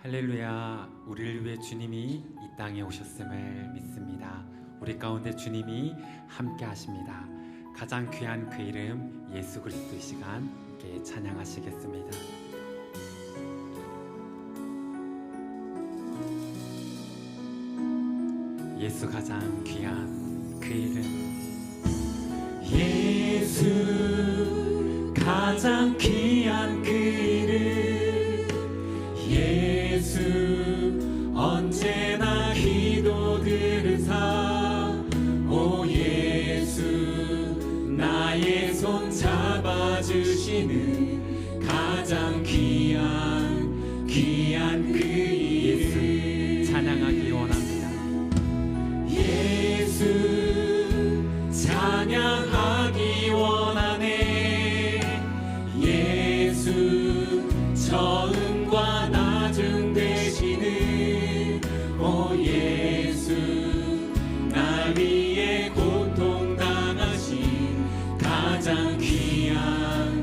할렐루야, 우리를 위해 주님이 이 땅에 오셨음을 믿습니다. 우리 가운데 주님이 함께 하십니다. 가장 귀한 그 이름 예수 그리스도 이 시간 함께 찬양하시겠습니다. 예수 가장 귀한 그 이름, 예수 가장 귀한 그 이름, 예수 언제나 기도 들으사, 오 예수 나의 손 잡아주시는 가장 귀한 그 이름 찬양하기 원합니다. 예수 찬양하기 원하네. 예수 처음과 나중 되시는 오 예수 날 위해 고통당하신 가장 귀한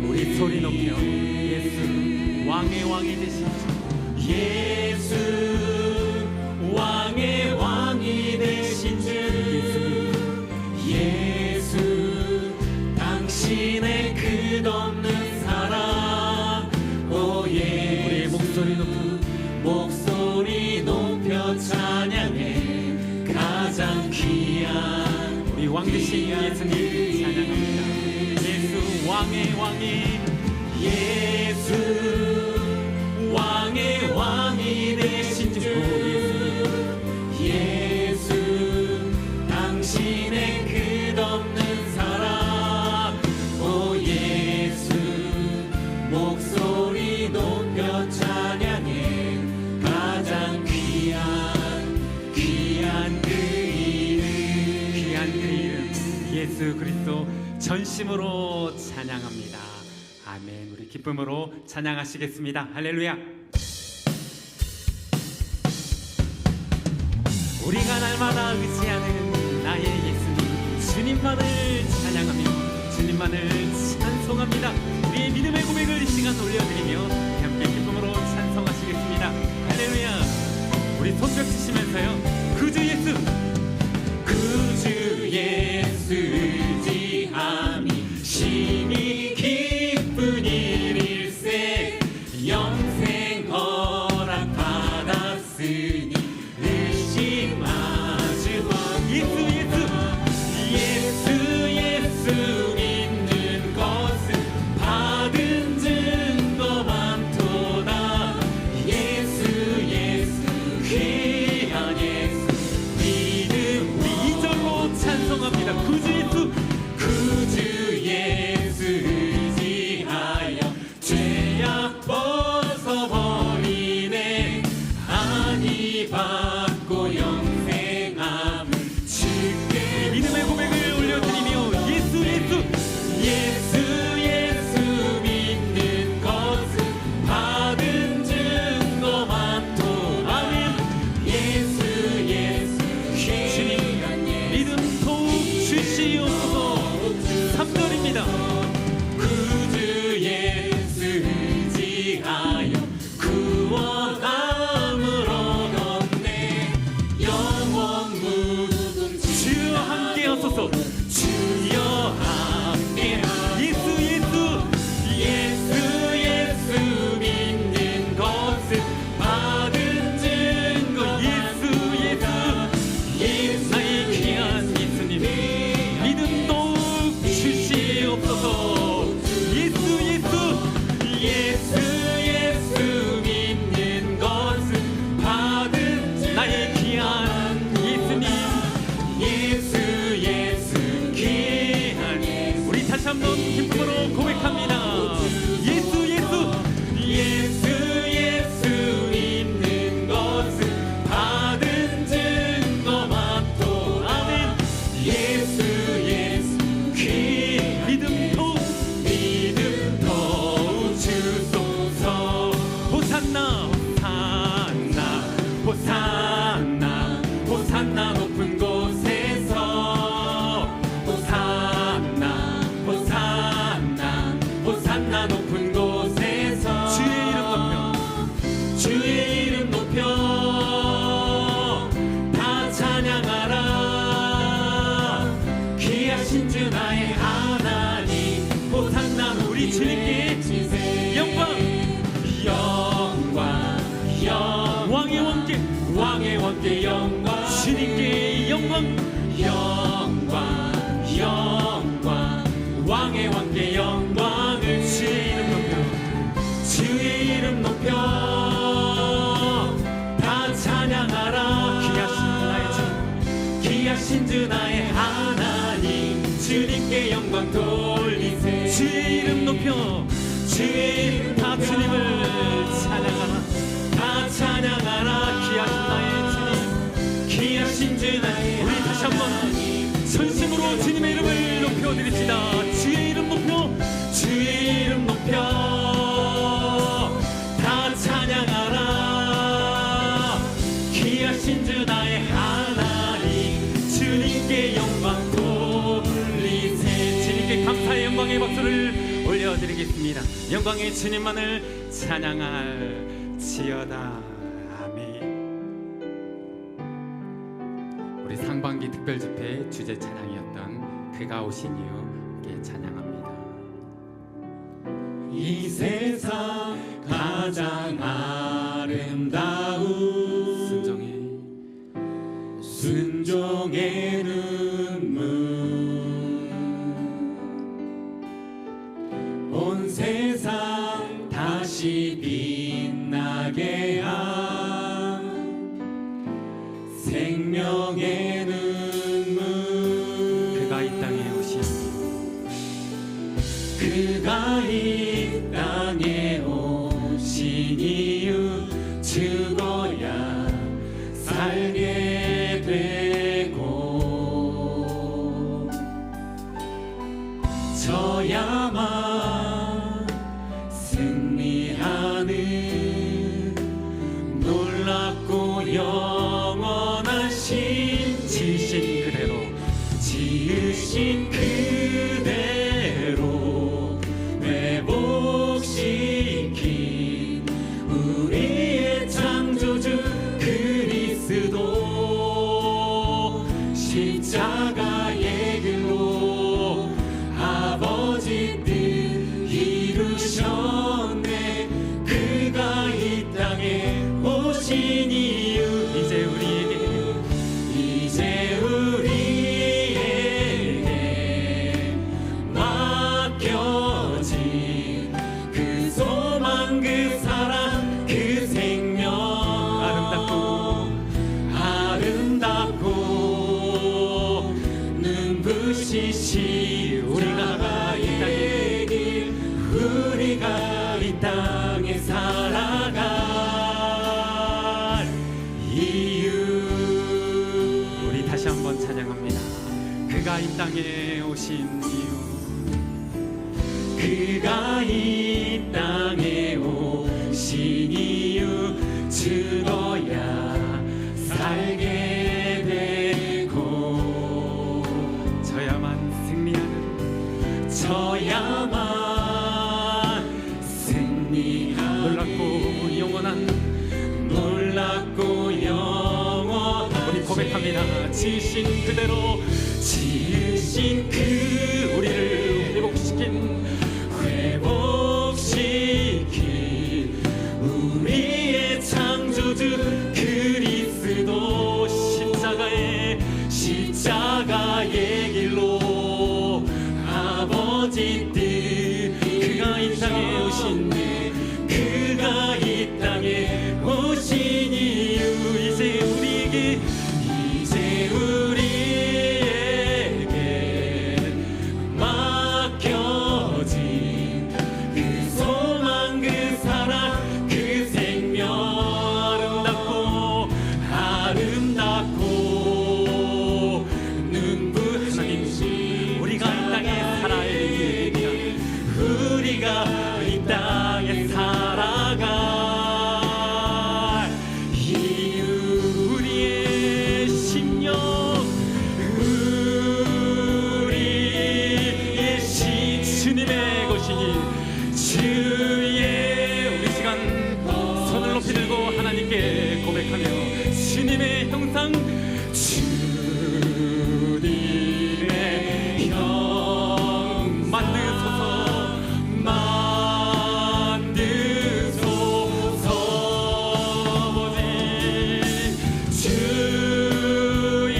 우리 소리 높여 예수 왕의 왕이 되신 주, 예수 왕의 왕이 되신 주, 예수 당신의 끝없는 사랑, 오 예수 우리의 목소리 높여 찬양해 가장 귀한 우리 왕 되신 예수님 찬양합니다. 예수 왕의 왕이, 예수 왕의 왕이 되신 주, 예수 당신의 끝없는 사랑, 오 예수 목소리 높여 찬양해 가장 귀한 그 이름 예수 그리스도 전심으로 찬양합니다. 아멘. 우리 기쁨으로 찬양하시겠습니다. 할렐루야. 우리가 날마다 의지하는 나의 예수님, 주님만을 찬양하며 주님만을 찬송합니다. 우리의 믿음의 고백을 이 시간 올려드리며 함께 기쁨으로 찬송하시겠습니다. 할렐루야. 우리 손뼉 치시면서요, 구주 예수, 구주 예수 의지함이 심히 기쁜 일일세, 영생 허락 받았으니 의심하지 마. 예수 믿는 것은 받은 증거 많다. 영광 영광 왕의 왕께 영광을 주의 이름 높여 주의 이름 높여 다 찬양하라 귀하신 주 나의 하나님 주님께 영광 돌리세 주의 이름 높여 주의 이름 다 주님을 찬양하라 다 찬양하라 귀하신 나의 주님 귀하신 주 나의 우리 다시 한번 전심으로 주님의 이름을 높여드립시다 주의 이름 높여 주의 이름 높여 다 찬양하라 귀하신 주 나의 하나님 주님께 영광 돌리세 주님께 감사의 영광의 박수를 올려드리겠습니다 영광의 주님만을 찬양할지어다 아멘 우리 상반기 특별집회 주제 찬양이었던 그가 오신 이유 함께 찬양합니다 이 세상 가장 아름다운 순종의 눈물 온 세상 다시 빛나게 한 생명의 눈물 그가 이 땅에 오신 그가 이 땅에 오신 이유 죽어야 살게 되고 져야만 승리하는 놀랍고 영원하신 지으신 그대로 회복시킨 우리의 창조주 그리스도 십자가의 길로 아버지 뜻 이루셨네 그가 이 땅에 오신 이유 이제 우리에게 맡겨진 그 소망 그 사랑 그 생명 아름답고 눈부시시 우리가 이 땅에 살아갈 이유 우리 다시 한번 찬양합니다 그가 이 땅에 오신 이유 그가 이 땅에 오신 이유 죽어야 살게 되고 져야만 승리하는 놀랍고 영원 우리 고백합니다 지으신 그대로 지으신 그 우리를 회복시킨 우리의 창조주 그리스도 십자가의 길로 아버지 뜻 그가 이 땅에 오신 그가 이 땅에 오신 이유 이제 우리에게 맡겨진 그 소망 그 사랑 그 생명 아름답고 눈부신 우리가 이 땅에 살아야 됩니다 우리가 이 땅에 살아갈 이유 우리의 심령 우리의 주님의 것이니 주의 우리 시간 손을 높이 들고 하나님께 고백하며 주님의 형상 주님의 형 만드소서 아버지 주의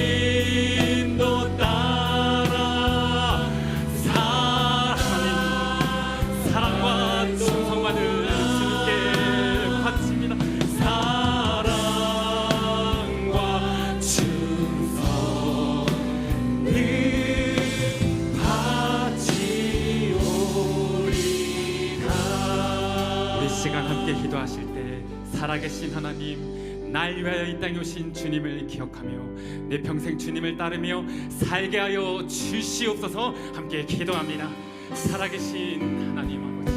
살아계신 하나님, 날 위하여 이 땅에 오신 주님을 기억하며 내 평생 주님을 따르며 살게 하여 주시옵소서. 함께 기도합니다. 살아계신 하나님 아버지,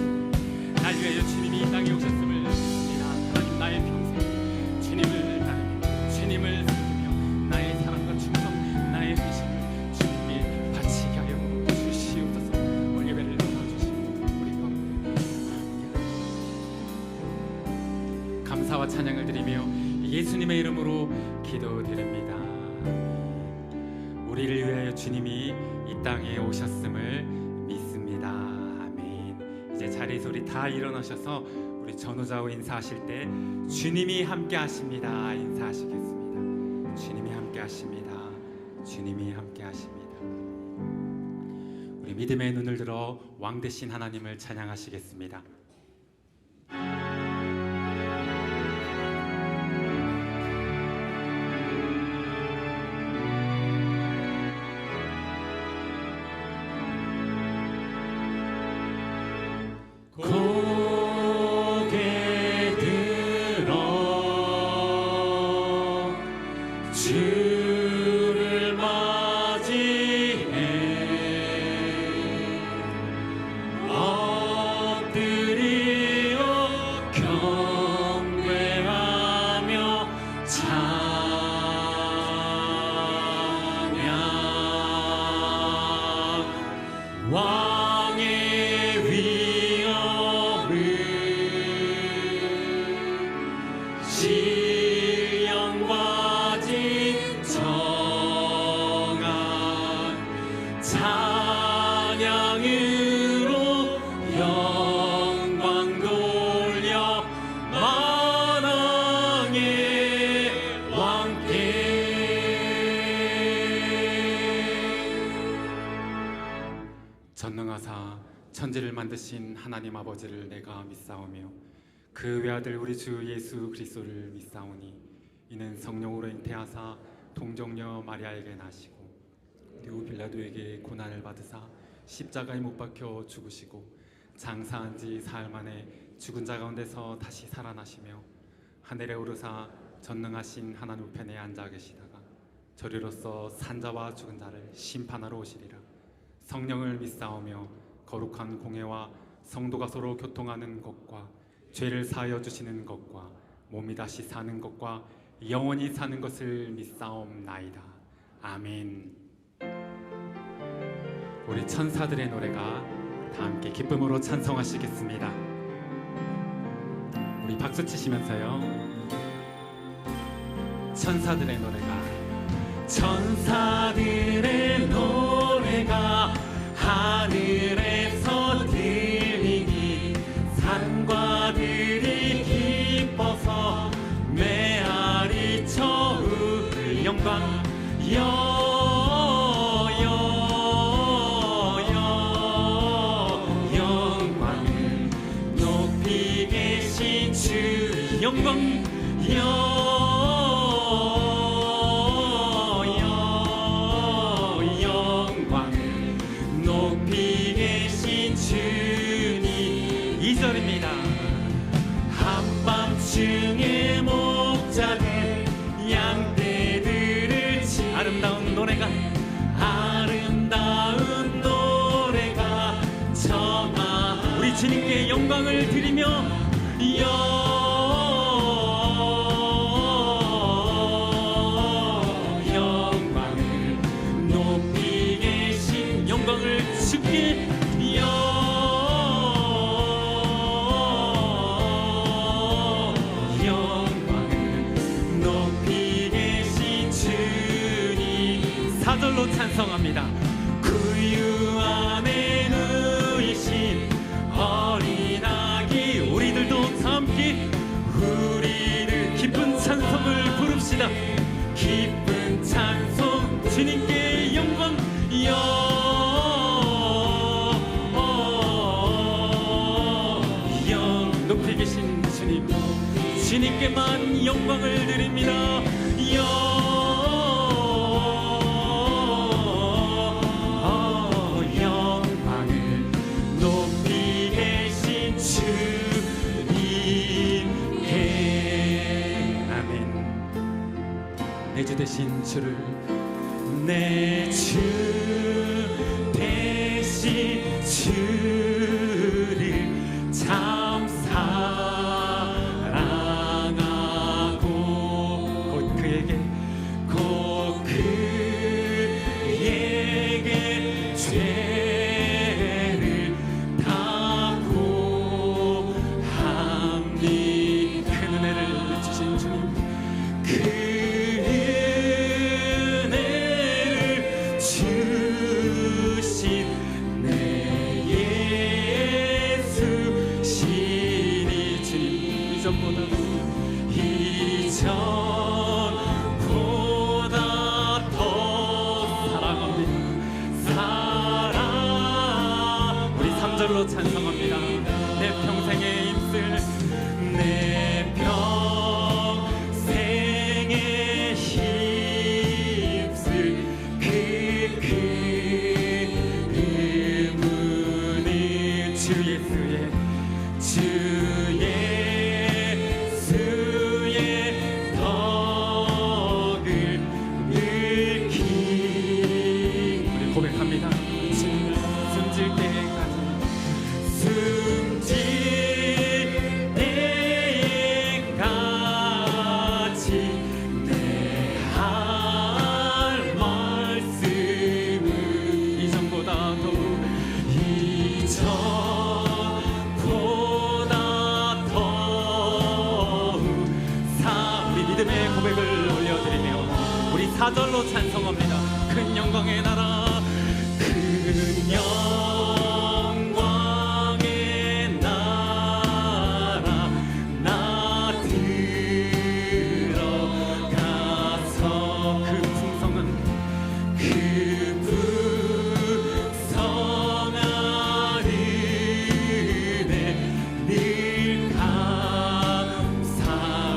날 위하여 주님이 이 땅에 오셨음을 믿습니다. 하나님, 나의 평생 주님을 따르며 주님을 섬기며 나의 사랑과 충성, 나의 회심을 주님께 바치게 하여 주시옵소서. 우리 예배를 나눠주시고 우리 가운데 함께 감사와 찬양을 드리며 예수님의 이름으로 기도드립니다. 우리를 위하여 주님이 이 땅에 오셨음을 믿습니다. 아멘. 이제 자리에서 우리 다 일어나셔서 우리 전우자와 인사하실 때 주님이 함께 하십니다 인사하시겠습니다. 주님이 함께 하십니다. 주님이 함께 하십니다. 우리 믿음의 눈을 들어 왕 되신 하나님을 찬양하시겠습니다. 고개 들어 주를 맞이해 엎드리어 경배하며 찬양 왕의 신령과 진정한 찬양으로 영광 돌려 만왕의 왕께. 전능하사 천지를 만드신 하나님 아버지를 내가 믿사오며 그 외아들 우리 주 예수 그리스도를 믿사오니 이는 성령으로 잉태하사 동정녀 마리아에게 나시고 띠오 빌라도에게 고난을 받으사 십자가에 못 박혀 죽으시고 장사한 지 사흘 만에 죽은 자 가운데서 다시 살아나시며 하늘에 오르사 전능하신 하나님 우편에 앉아 계시다가 저리로서 산자와 죽은 자를 심판하러 오시리라. 성령을 믿사오며 거룩한 공회와 성도가 서로 교통하는 것과 죄를 사하여 주시는 것과 몸이 다시 사는 것과 영원히 사는 것을 믿사옵나이다. 아멘. 우리 천사들의 노래가 다 함께 기쁨으로 찬송하시겠습니다. 우리 박수 치시면서요. 천사들의 노래가 천사들의 노래가 하늘에서 들리니 산과들이 기뻐서 메아리 쳐울 영광 영광을 높이 계신 주 영광 영광을 높이 계신 주님. 2절입니다. 한밤중에 목자들 양떼들을 아름다운 노래가 전하 우리 주님께 영광을 드리며 영광을 높이 계신 영광을 주께 영광을 높이 계신 주님. 4절로 찬송합니다. 구유 안에 누이신 어린아기 우리들도 다 함께 우리를 기쁜 찬송을 부릅시다. 기쁜 찬송 주님께 영광 높이 계신 주님 주님께만 영광을 드립니다. 영광을 높이 계신 주님께 주 되신 주를 내 주 되신 주를 참 사랑하고 곧 그에게 죄를 다 고함니. 큰 은혜를 주신 주님, 그 은혜를 주신 내 예수시니. 주님 이전보다 더 사랑합니다. 우리 3절로 찬송합니다. 내 평생의 힘쓸 내 평생의 힘쓸 그 은은 주 예수의 덕을 느끼. 우리 고백합니다. 숨질 때까지 내 할 말씀은 이전보다 더욱 우리 믿음의 고백을 올려드리며 우리 4절로 찬송합니다. 큰 영광의 나라, 큰 영광의 나라, 나 들어가서 그 풍성한 은혜 늘 감사.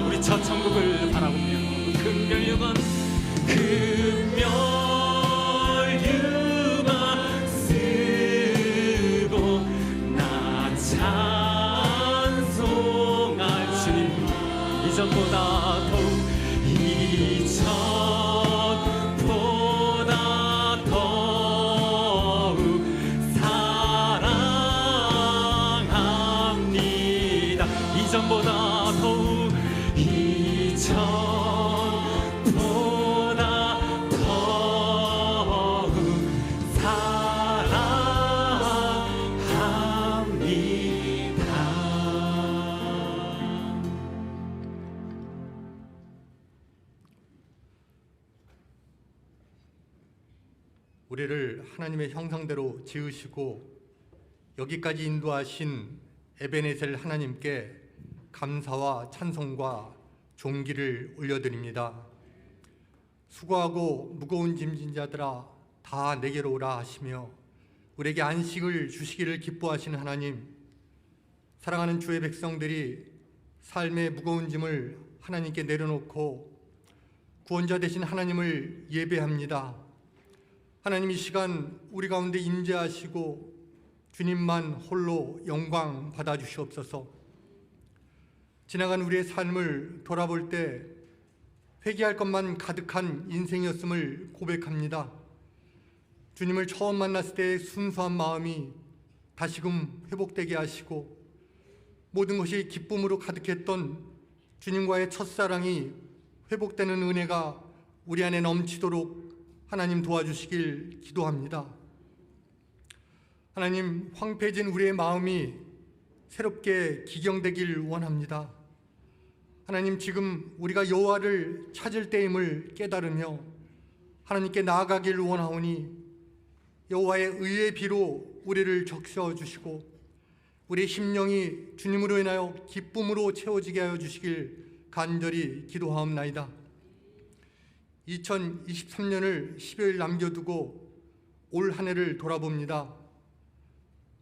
우리 저 천국을 바라보며 금별유관 쓰고 나 찬송할 주님. 이전보다 더욱 사랑합니다. 이전보다 더욱 우리를 하나님의 형상대로 지으시고 여기까지 인도하신 에베네셀 하나님께 감사와 찬송과 존귀를 올려드립니다. 수고하고 무거운 짐진 자들아 다 내게로 오라 하시며 우리에게 안식을 주시기를 기뻐하시는 하나님, 사랑하는 주의 백성들이 삶의 무거운 짐을 하나님께 내려놓고 구원자 되신 하나님을 예배합니다. 하나님, 이 시간 우리 가운데 임재하시고 주님만 홀로 영광 받아주시옵소서. 지나간 우리의 삶을 돌아볼 때 회개할 것만 가득한 인생이었음을 고백합니다. 주님을 처음 만났을 때의 순수한 마음이 다시금 회복되게 하시고 모든 것이 기쁨으로 가득했던 주님과의 첫사랑이 회복되는 은혜가 우리 안에 넘치도록 하나님 도와주시길 기도합니다. 하나님, 황폐해진 우리의 마음이 새롭게 기경되길 원합니다. 하나님, 지금 우리가 여호와를 찾을 때임을 깨달으며 하나님께 나아가길 원하오니 여호와의 의의 비로 우리를 적셔주시고 우리의 심령이 주님으로 인하여 기쁨으로 채워지게 하여 주시길 간절히 기도하옵나이다. 2023년을 10여일 남겨두고 올 한 해를 돌아봅니다.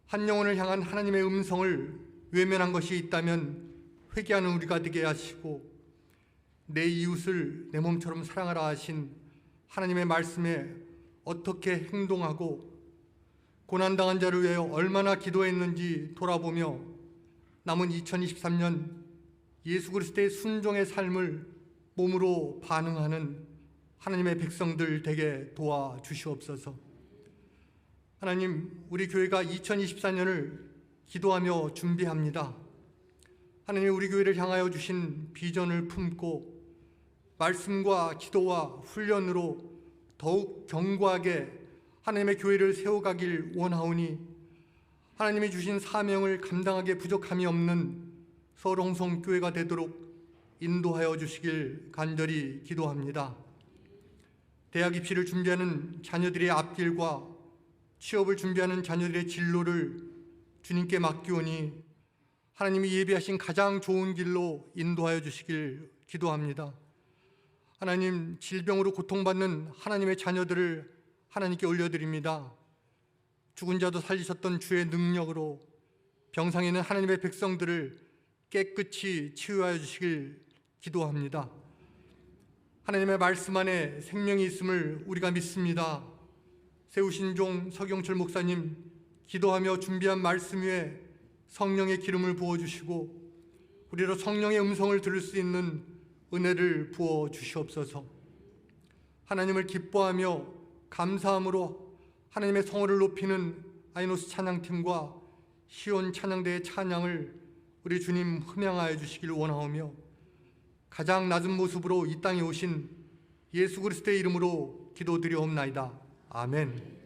한 영혼을 향한 하나님의 음성을 외면한 것이 있다면 회개하는 우리가 되게 하시고 내 이웃을 내 몸처럼 사랑하라 하신 하나님의 말씀에 어떻게 행동하고 고난당한 자를 위하여 얼마나 기도했는지 돌아보며 남은 2023년 예수 그리스도의 순종의 삶을 몸으로 반응하는 하나님의 백성들 되게 도와주시옵소서. 하나님, 우리 교회가 2024년을 기도하며 준비합니다. 하나님, 우리 교회를 향하여 주신 비전을 품고 말씀과 기도와 훈련으로 더욱 견고하게 하나님의 교회를 세워가길 원하오니 하나님이 주신 사명을 감당하기에 부족함이 없는 서울홍성교회가 되도록 인도하여 주시길 간절히 기도합니다. 대학 입시를 준비하는 자녀들의 앞길과 취업을 준비하는 자녀들의 진로를 주님께 맡기오니 하나님이 예비하신 가장 좋은 길로 인도하여 주시길 기도합니다. 하나님, 질병으로 고통받는 하나님의 자녀들을 하나님께 올려드립니다. 죽은 자도 살리셨던 주의 능력으로 병상에 있는 하나님의 백성들을 깨끗이 치유하여 주시길 기도합니다. 하나님의 말씀 안에 생명이 있음을 우리가 믿습니다. 세우신 종 서경철 목사님, 기도하며 준비한 말씀 위에 성령의 기름을 부어주시고 우리로 성령의 음성을 들을 수 있는 은혜를 부어주시옵소서. 하나님을 기뻐하며 감사함으로 하나님의 성호를 높이는 아이노스 찬양팀과 시온 찬양대의 찬양을 우리 주님 흠양하여 주시길 원하오며 가장 낮은 모습으로 이 땅에 오신 예수 그리스도의 이름으로 기도드리옵나이다. 아멘.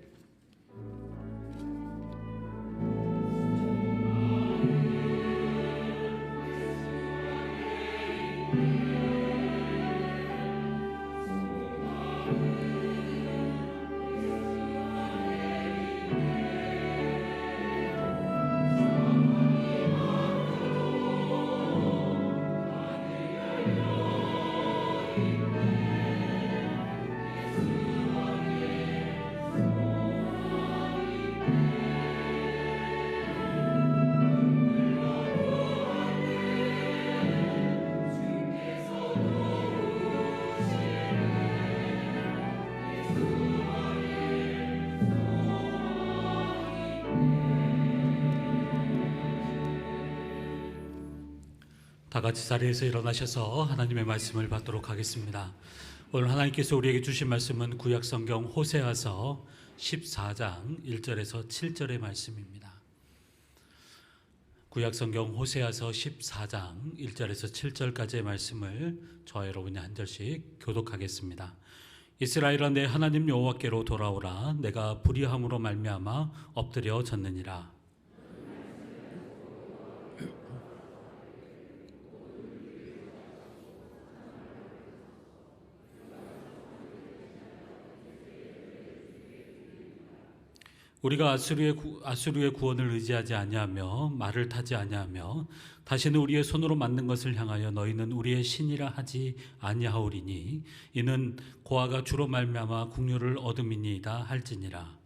다 같이 자리에서 일어나셔서 하나님의 말씀을 받도록 하겠습니다. 오늘 하나님께서 우리에게 주신 말씀은 구약성경 호세아서 14장 1절에서 7절의 말씀입니다. 구약성경 호세아서 14장 1절에서 7절까지의 말씀을 저와 여러분이 한 절씩 교독하겠습니다. 이스라엘아, 내 하나님 여호와께로 돌아오라. 내가 불의함으로 말미암아 엎드려 졌느니라. 우리가 아수르의 구원을 의지하지 아니하며 말을 타지 아니하며 다시는 우리의 손으로 만든 것을 향하여 너희는 우리의 신이라 하지 아니하오리니 이는 고아가 주로 말미암아 국류를 얻음이니이다 할지니라.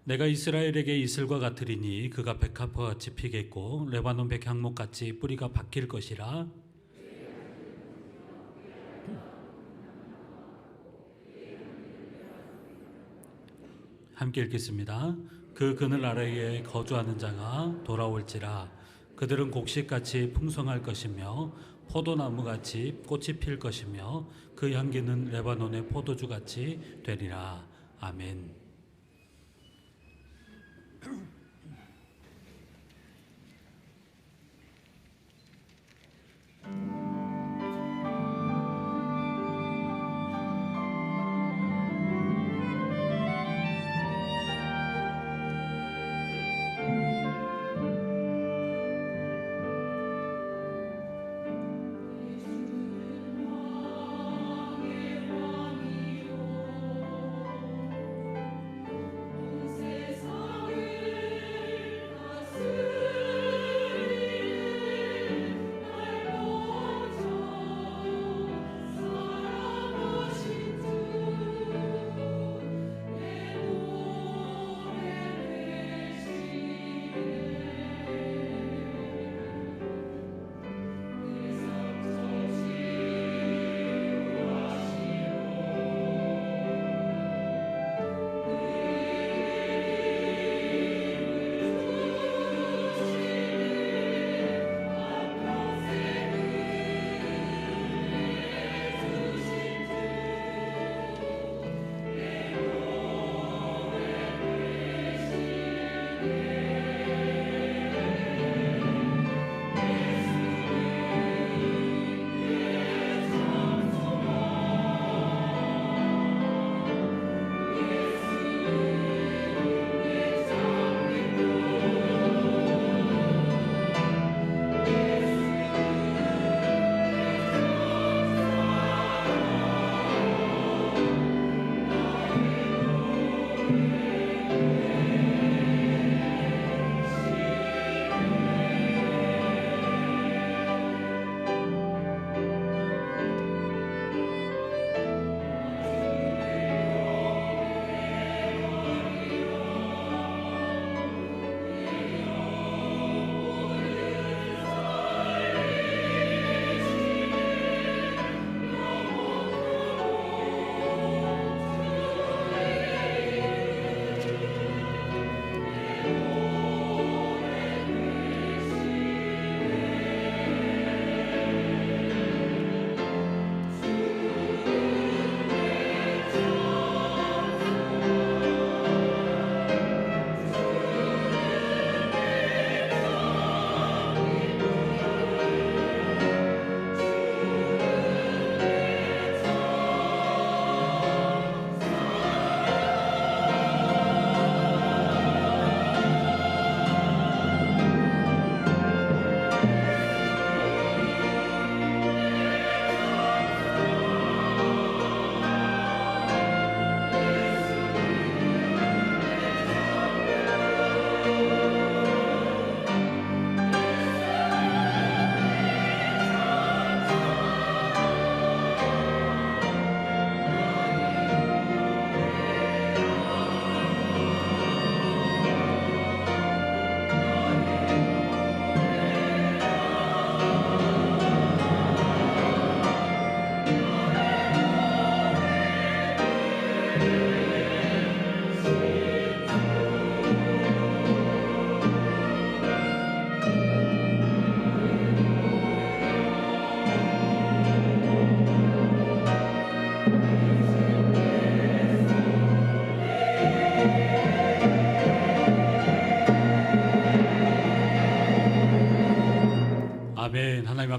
내가 이스라엘에게 이슬과 같으리니 그가 백합화 같이 피겠고 레바논 백향목 같이 뿌리가 박힐 것이라. 함께 읽겠습니다. 그 그늘 아래에 거주하는 자가 돌아올지라. 그들은 곡식같이 풍성할 것이며 포도나무같이 꽃이 필 것이며 그 향기는 레바논의 포도주같이 되리라. 아멘.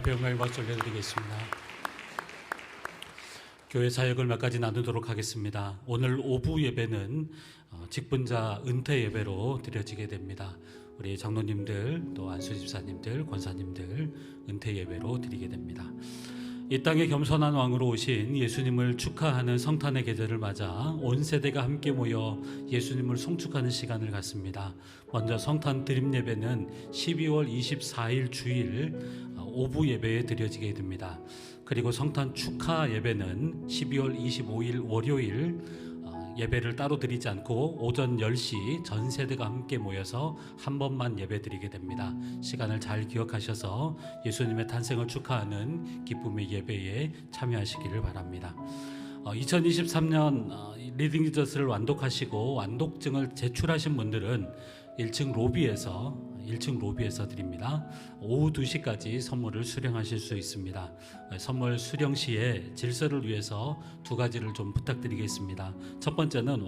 앞에 영광의 박수 올려드리겠습니다. 교회 사역을 몇 가지 나누도록 하겠습니다. 오늘 오후 예배는 직분자 은퇴 예배로 드려지게 됩니다. 우리 장로님들, 또 안수 집사님들, 권사님들 은퇴 예배로 드리게 됩니다. 이 땅에 겸손한 왕으로 오신 예수님을 축하하는 성탄의 계절을 맞아 온 세대가 함께 모여 예수님을 송축하는 시간을 갖습니다. 먼저 성탄 드림 예배는 12월 24일 주일 오후 예배에 드려지게 됩니다. 그리고 성탄 축하 예배는 12월 25일 월요일 예배를 따로 드리지 않고 오전 10시 전 세대가 함께 모여서 한 번만 예배 드리게 됩니다. 시간을 잘 기억하셔서 예수님의 탄생을 축하하는 기쁨의 예배에 참여하시기를 바랍니다. 2023년 리딩 지저스를 완독하시고 완독증을 제출하신 분들은 1층 로비에서 드립니다. 오후 2시까지 선물을 수령하실 수 있습니다. 선물 수령 시에 질서를 위해서 두 가지를 좀 부탁드리겠습니다. 첫 번째는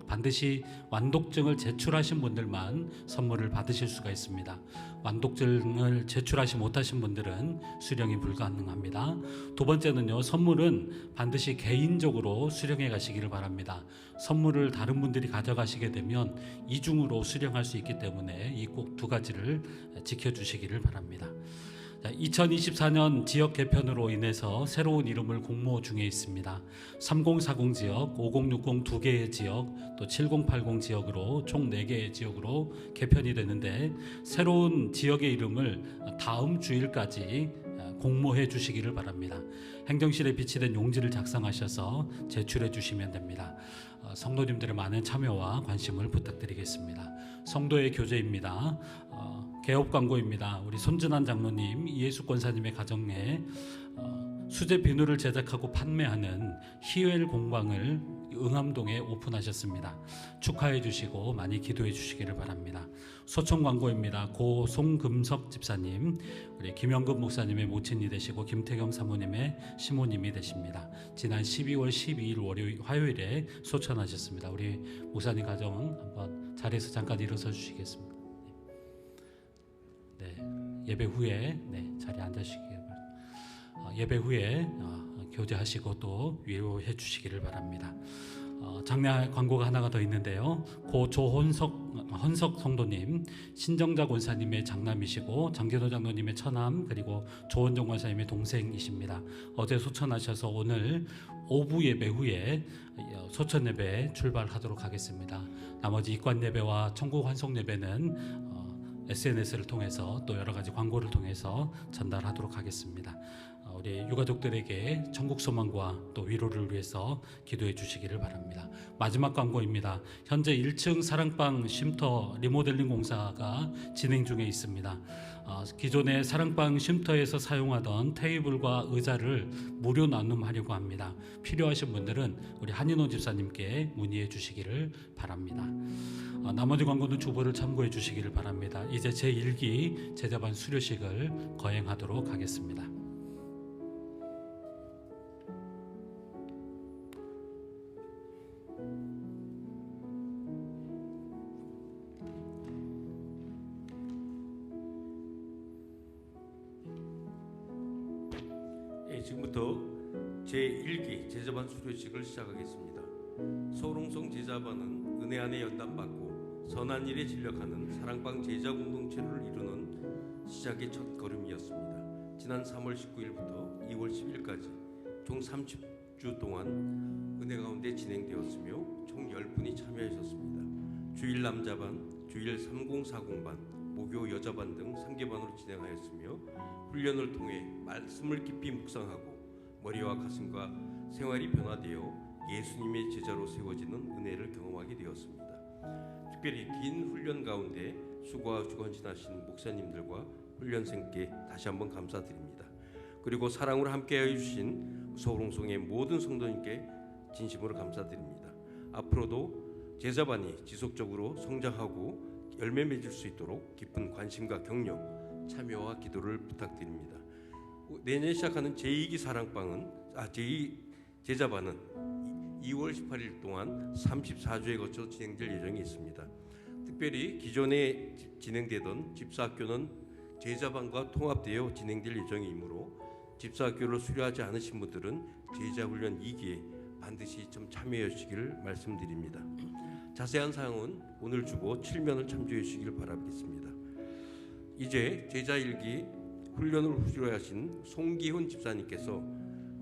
반드시 완독증을 제출하신 분들만 선물을 받으실 수가 있습니다. 완독증을 제출하지 못하신 분들은 수령이 불가능합니다. 두 번째는요, 선물은 반드시 개인적으로 수령해 가시기를 바랍니다. 선물을 다른 분들이 가져가시게 되면 이중으로 수령할 수 있기 때문에 이 꼭 두 가지를 지켜주시기를 바랍니다. 2024년 지역 개편으로 인해서 새로운 이름을 공모 중에 있습니다. 3040 지역, 5060 두 개의 지역, 또 7080 지역으로 총 4개의 지역으로 개편이 되는데 새로운 지역의 이름을 다음 주일까지 공모해 주시기를 바랍니다. 행정실에 비치된 용지를 작성하셔서 제출해 주시면 됩니다. 성도님들의 많은 참여와 관심을 부탁드리겠습니다. 성도의 교제입니다. 개업 광고입니다. 우리 손진환 장로님, 이예수 권사님의 가정에 수제 비누를 제작하고 판매하는 희웰 공방을 응암동에 오픈하셨습니다. 축하해 주시고 많이 기도해 주시기를 바랍니다. 소청 광고입니다. 고 송금석 집사님, 우리 김영급 목사님의 모친이 되시고 김태경 사모님의 시모님이 되십니다. 지난 12월 12일 화요일에 소천하셨습니다. 우리 목사님 가정 한번 자리에서 잠깐 일어서 주시겠습니다. 네, 예배 후에 자리에 앉으시기 바랍니다. 예배 후에 교제하시고 또 위로해 주시기를 바랍니다. 장례 광고가 하나가 더 있는데요. 고 조헌석 성도님, 신정자 권사님의 장남이시고 장재도 장로님의 처남, 그리고 조원정 권사님의 동생이십니다. 어제 소천하셔서 오늘 오후 예배 후에 소천 예배에 출발하도록 하겠습니다. 나머지 입관 예배와 천국 환송 예배는 SNS를 통해서 또 여러 가지 광고를 통해서 전달하도록 하겠습니다. 우리 유가족들에게 천국 소망과 또 위로를 위해서 기도해 주시기를 바랍니다. 마지막 광고입니다. 현재 1층 사랑방 쉼터 리모델링 공사가 진행 중에 있습니다. 기존의 사랑방 쉼터에서 사용하던 테이블과 의자를 무료 나눔하려고 합니다. 필요하신 분들은 우리 한인호 집사님께 문의해 주시기를 바랍니다. 나머지 광고는 주보를 참고해 주시기를 바랍니다. 이제 제1기 제자반 수료식을 거행하도록 하겠습니다. 지금부터 제1기 제자반 수료식을 시작하겠습니다. 서울홍성 제자반은 은혜 안에 연단받고 선한 일에 진력하는 사랑방 제자 공동체를 이루는 시작의 첫 걸음이었습니다. 지난 3월 19일부터 2월 10일까지 총 30주 동안 은혜 가운데 진행되었으며 총 10분이 참여하셨습니다. 주일 남자반, 주일 3040반, 목요 여자반 등 3개반으로 진행하였으며 훈련을 통해 말씀을 깊이 묵상하고 머리와 가슴과 생활이 변화되어 예수님의 제자로 세워지는 은혜를 경험하게 되었습니다. 특별히 긴 훈련 가운데 수고와 주관진하신 목사님들과 훈련생께 다시 한번 감사드립니다. 그리고 사랑으로 함께해 주신 서울홍성의 모든 성도님께 진심으로 감사드립니다. 앞으로도 제자반이 지속적으로 성장하고 열매 맺을 수 있도록 깊은 관심과 격려, 참여와 기도를 부탁드립니다. 내년 시작하는 제2기 제자반은 2월 18일 동안 34주에 거쳐 진행될 예정이 있습니다. 특별히 기존에 진행되던 집사학교는 제자반과 통합되어 진행될 예정이므로 집사학교를 수료하지 않으신 분들은 제자훈련 2기에 반드시 좀 참여해 주시기를 말씀드립니다. 자세한 사항은 오늘 주보 7면을 참조해 주시길 바라겠습니다. 이제 제자 1기 훈련을 수료하신 송기훈 집사님께서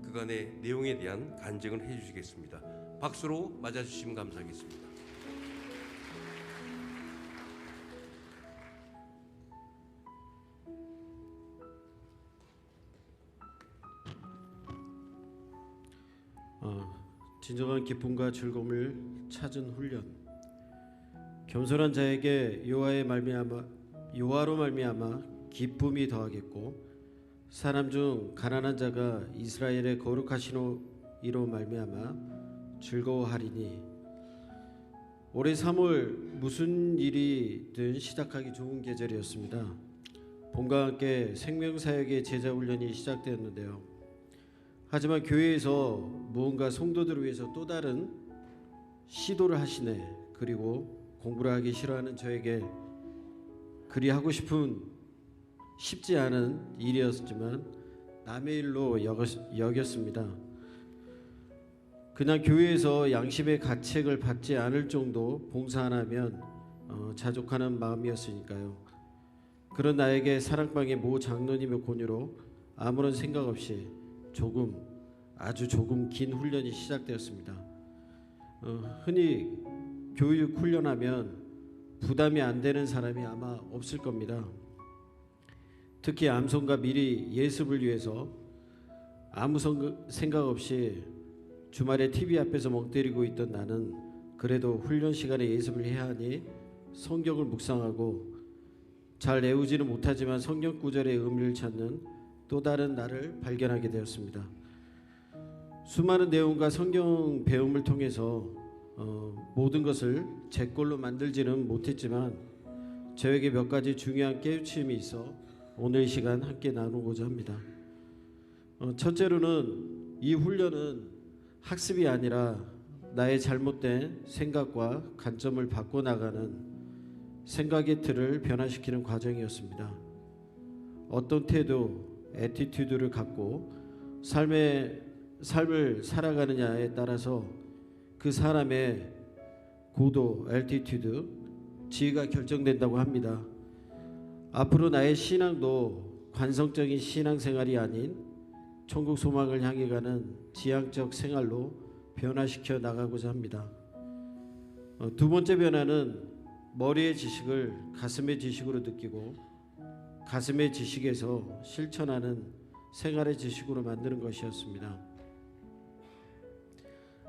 그간의 내용에 대한 간증을 해주시겠습니다. 박수로 맞아주시면 감사하겠습니다. 진정한 기쁨과 즐거움을 찾은 훈련. 겸손한 자에게 여호와로 말미암아 기쁨이 더하겠고 사람 중 가난한 자가 이스라엘의 거룩하신 이로 말미암아 즐거워하리니. 올해 3월 무슨 일이든 시작하기 좋은 계절이었습니다. 봄과 함께 생명사역의 제자훈련이 시작되었는데요. 하지만 교회에서 무언가 성도들을 위해서 또 다른 시도를 하시네. 그리고 공부를 하기 싫어하는 저에게 그리 하고 쉽지 않은 일이었지만 남의 일로 여겼습니다. 그냥 교회에서 양심의 가책을 받지 않을 정도 봉사 하나면 자족하는 마음이었으니까요. 그런 나에게 사랑방의 모 장로님의 권유로 아무런 생각 없이 아주 조금 긴 훈련이 시작되었습니다. 흔히 교육 훈련하면 부담이 안 되는 사람이 아마 없을 겁니다. 특히 암송과 미리 예습을 위해서 아무 생각 없이 주말에 TV 앞에서 멍 때리고 있던 나는 그래도 훈련 시간에 예습을 해야 하니 성경을 묵상하고 잘 외우지는 못하지만 성경 구절의 의미를 찾는 또 다른 나를 발견하게 되었습니다. 수많은 내용과 성경 배움을 통해서 모든 것을 제 걸로 만들지는 못했지만 저에게 몇 가지 중요한 깨우침이 있어 오늘 이 시간 함께 나누고자 합니다. 첫째로는 이 훈련은 학습이 아니라 나의 잘못된 생각과 관점을 바꿔나가는 생각의 틀을 변화시키는 과정이었습니다. 어떤 태도, 애티튜드를 갖고 삶을 살아가느냐에 따라서 그 사람의 고도, 애티튜드, 지위가 결정된다고 합니다. 앞으로 나의 신앙도 관성적인 신앙생활이 아닌 천국 소망을 향해 가는 지향적 생활로 변화시켜 나가고자 합니다. 두 번째 변화는 머리의 지식을 가슴의 지식으로 느끼고 가슴의 지식에서 실천하는 생활의 지식으로 만드는 것이었습니다.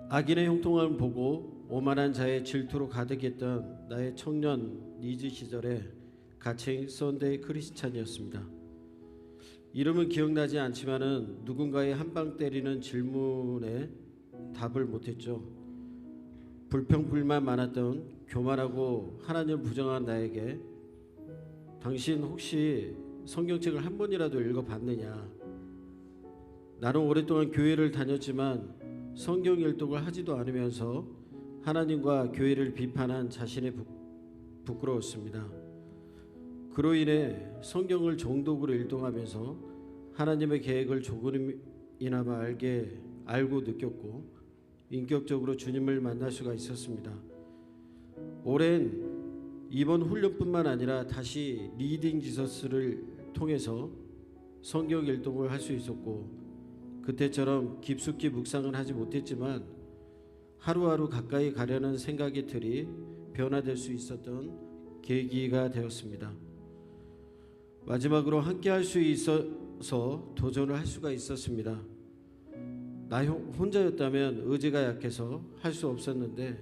악인의 형통함을 보고 오만한 자의 질투로 가득했던 나의 청년 니즈 시절에 가칭 썬데이 크리스찬이었습니다. 이름은 기억나지 않지만은 누군가의 한방 때리는 질문에 답을 못했죠. 불평불만 많았던 교만하고 하나님을 부정한 나에게 당신 혹시 성경책을 한 번이라도 읽어봤느냐? 나는 오랫동안 교회를 다녔지만 성경 일독을 하지도 않으면서 하나님과 교회를 비판한 자신의 부끄러웠습니다. 그로 인해 성경을 정독으로 일독하면서 하나님의 계획을 조금이나마 알고 느꼈고 인격적으로 주님을 만날 수가 있었습니다. 오랜 이번 훈련뿐만 아니라 다시 리딩 지서스를 통해서 성경 일독을 할 수 있었고 그때처럼 깊숙이 묵상은 하지 못했지만 하루하루 가까이 가려는 생각의 틀이 변화될 수 있었던 계기가 되었습니다. 마지막으로 함께 할 수 있어서 도전을 할 수가 있었습니다. 나 혼자였다면 의지가 약해서 할 수 없었는데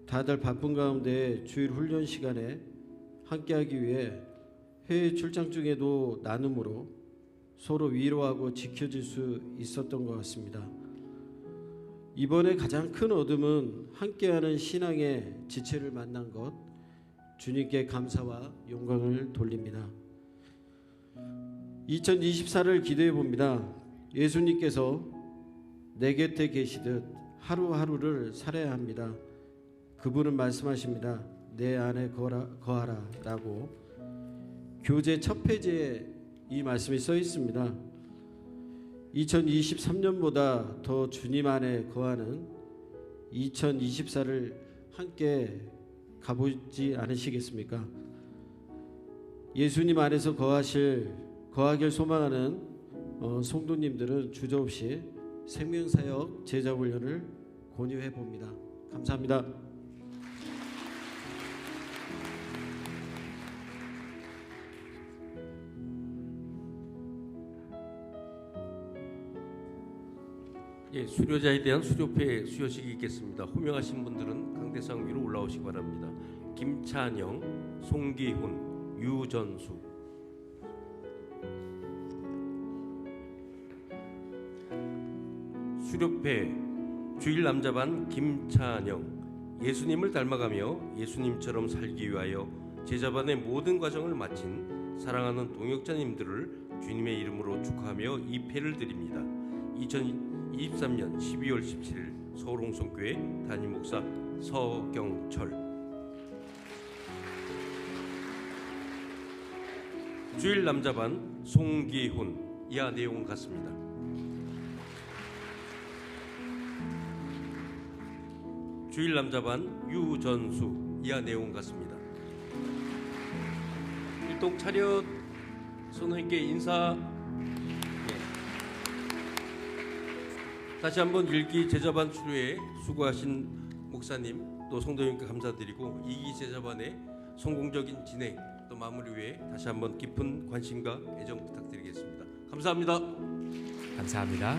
다들 바쁜 가운데 주일 훈련 시간에 함께하기 위해 해외 출장 중에도 나눔으로 서로 위로하고 지켜줄 수 있었던 것 같습니다. 이번에 가장 큰 얻음은 함께하는 신앙의 지체를 만난 것, 주님께 감사와 영광을 돌립니다. 2024를 기도해 봅니다. 예수님께서 내 곁에 계시듯 하루하루를 살아야 합니다. 그분은 말씀하십니다. 내 안에 거하라 라고 교재 첫 페이지에 이 말씀이 써 있습니다. 2023년보다 더 주님 안에 거하는 2024를 함께 가보지 않으시겠습니까? 예수님 안에서 거하길 소망하는 성도님들은 주저없이 생명사역 제자훈련을 권유해 봅니다. 감사합니다. 예, 수료자에 대한 수료패 수여식이 있겠습니다. 호명하신 분들은 강대상 위로 올라오시기 바랍니다. 김찬영, 송기훈, 유전수. 수료패 주일 남자반 김찬영. 예수님을 닮아가며 예수님처럼 살기 위하여 제자반의 모든 과정을 마친 사랑하는 동역자님들을 주님의 이름으로 축하하며 이 패를 드립니다. 2023년 12월 17일 서울홍성교회 담임 목사 서경철. 주일 남자반 송기훈. 이하 내용은 같습니다. 주일 남자반 유전수. 이하 내용은 같습니다. 일동 차렷. 선생님께 인사. 다시 한번 1기 제자반 수료에 수고하신 목사님 또 성도님께 감사드리고 2기 제자반의 성공적인 진행 또 마무리 위해 다시 한번 깊은 관심과 애정 부탁드리겠습니다. 감사합니다. 감사합니다.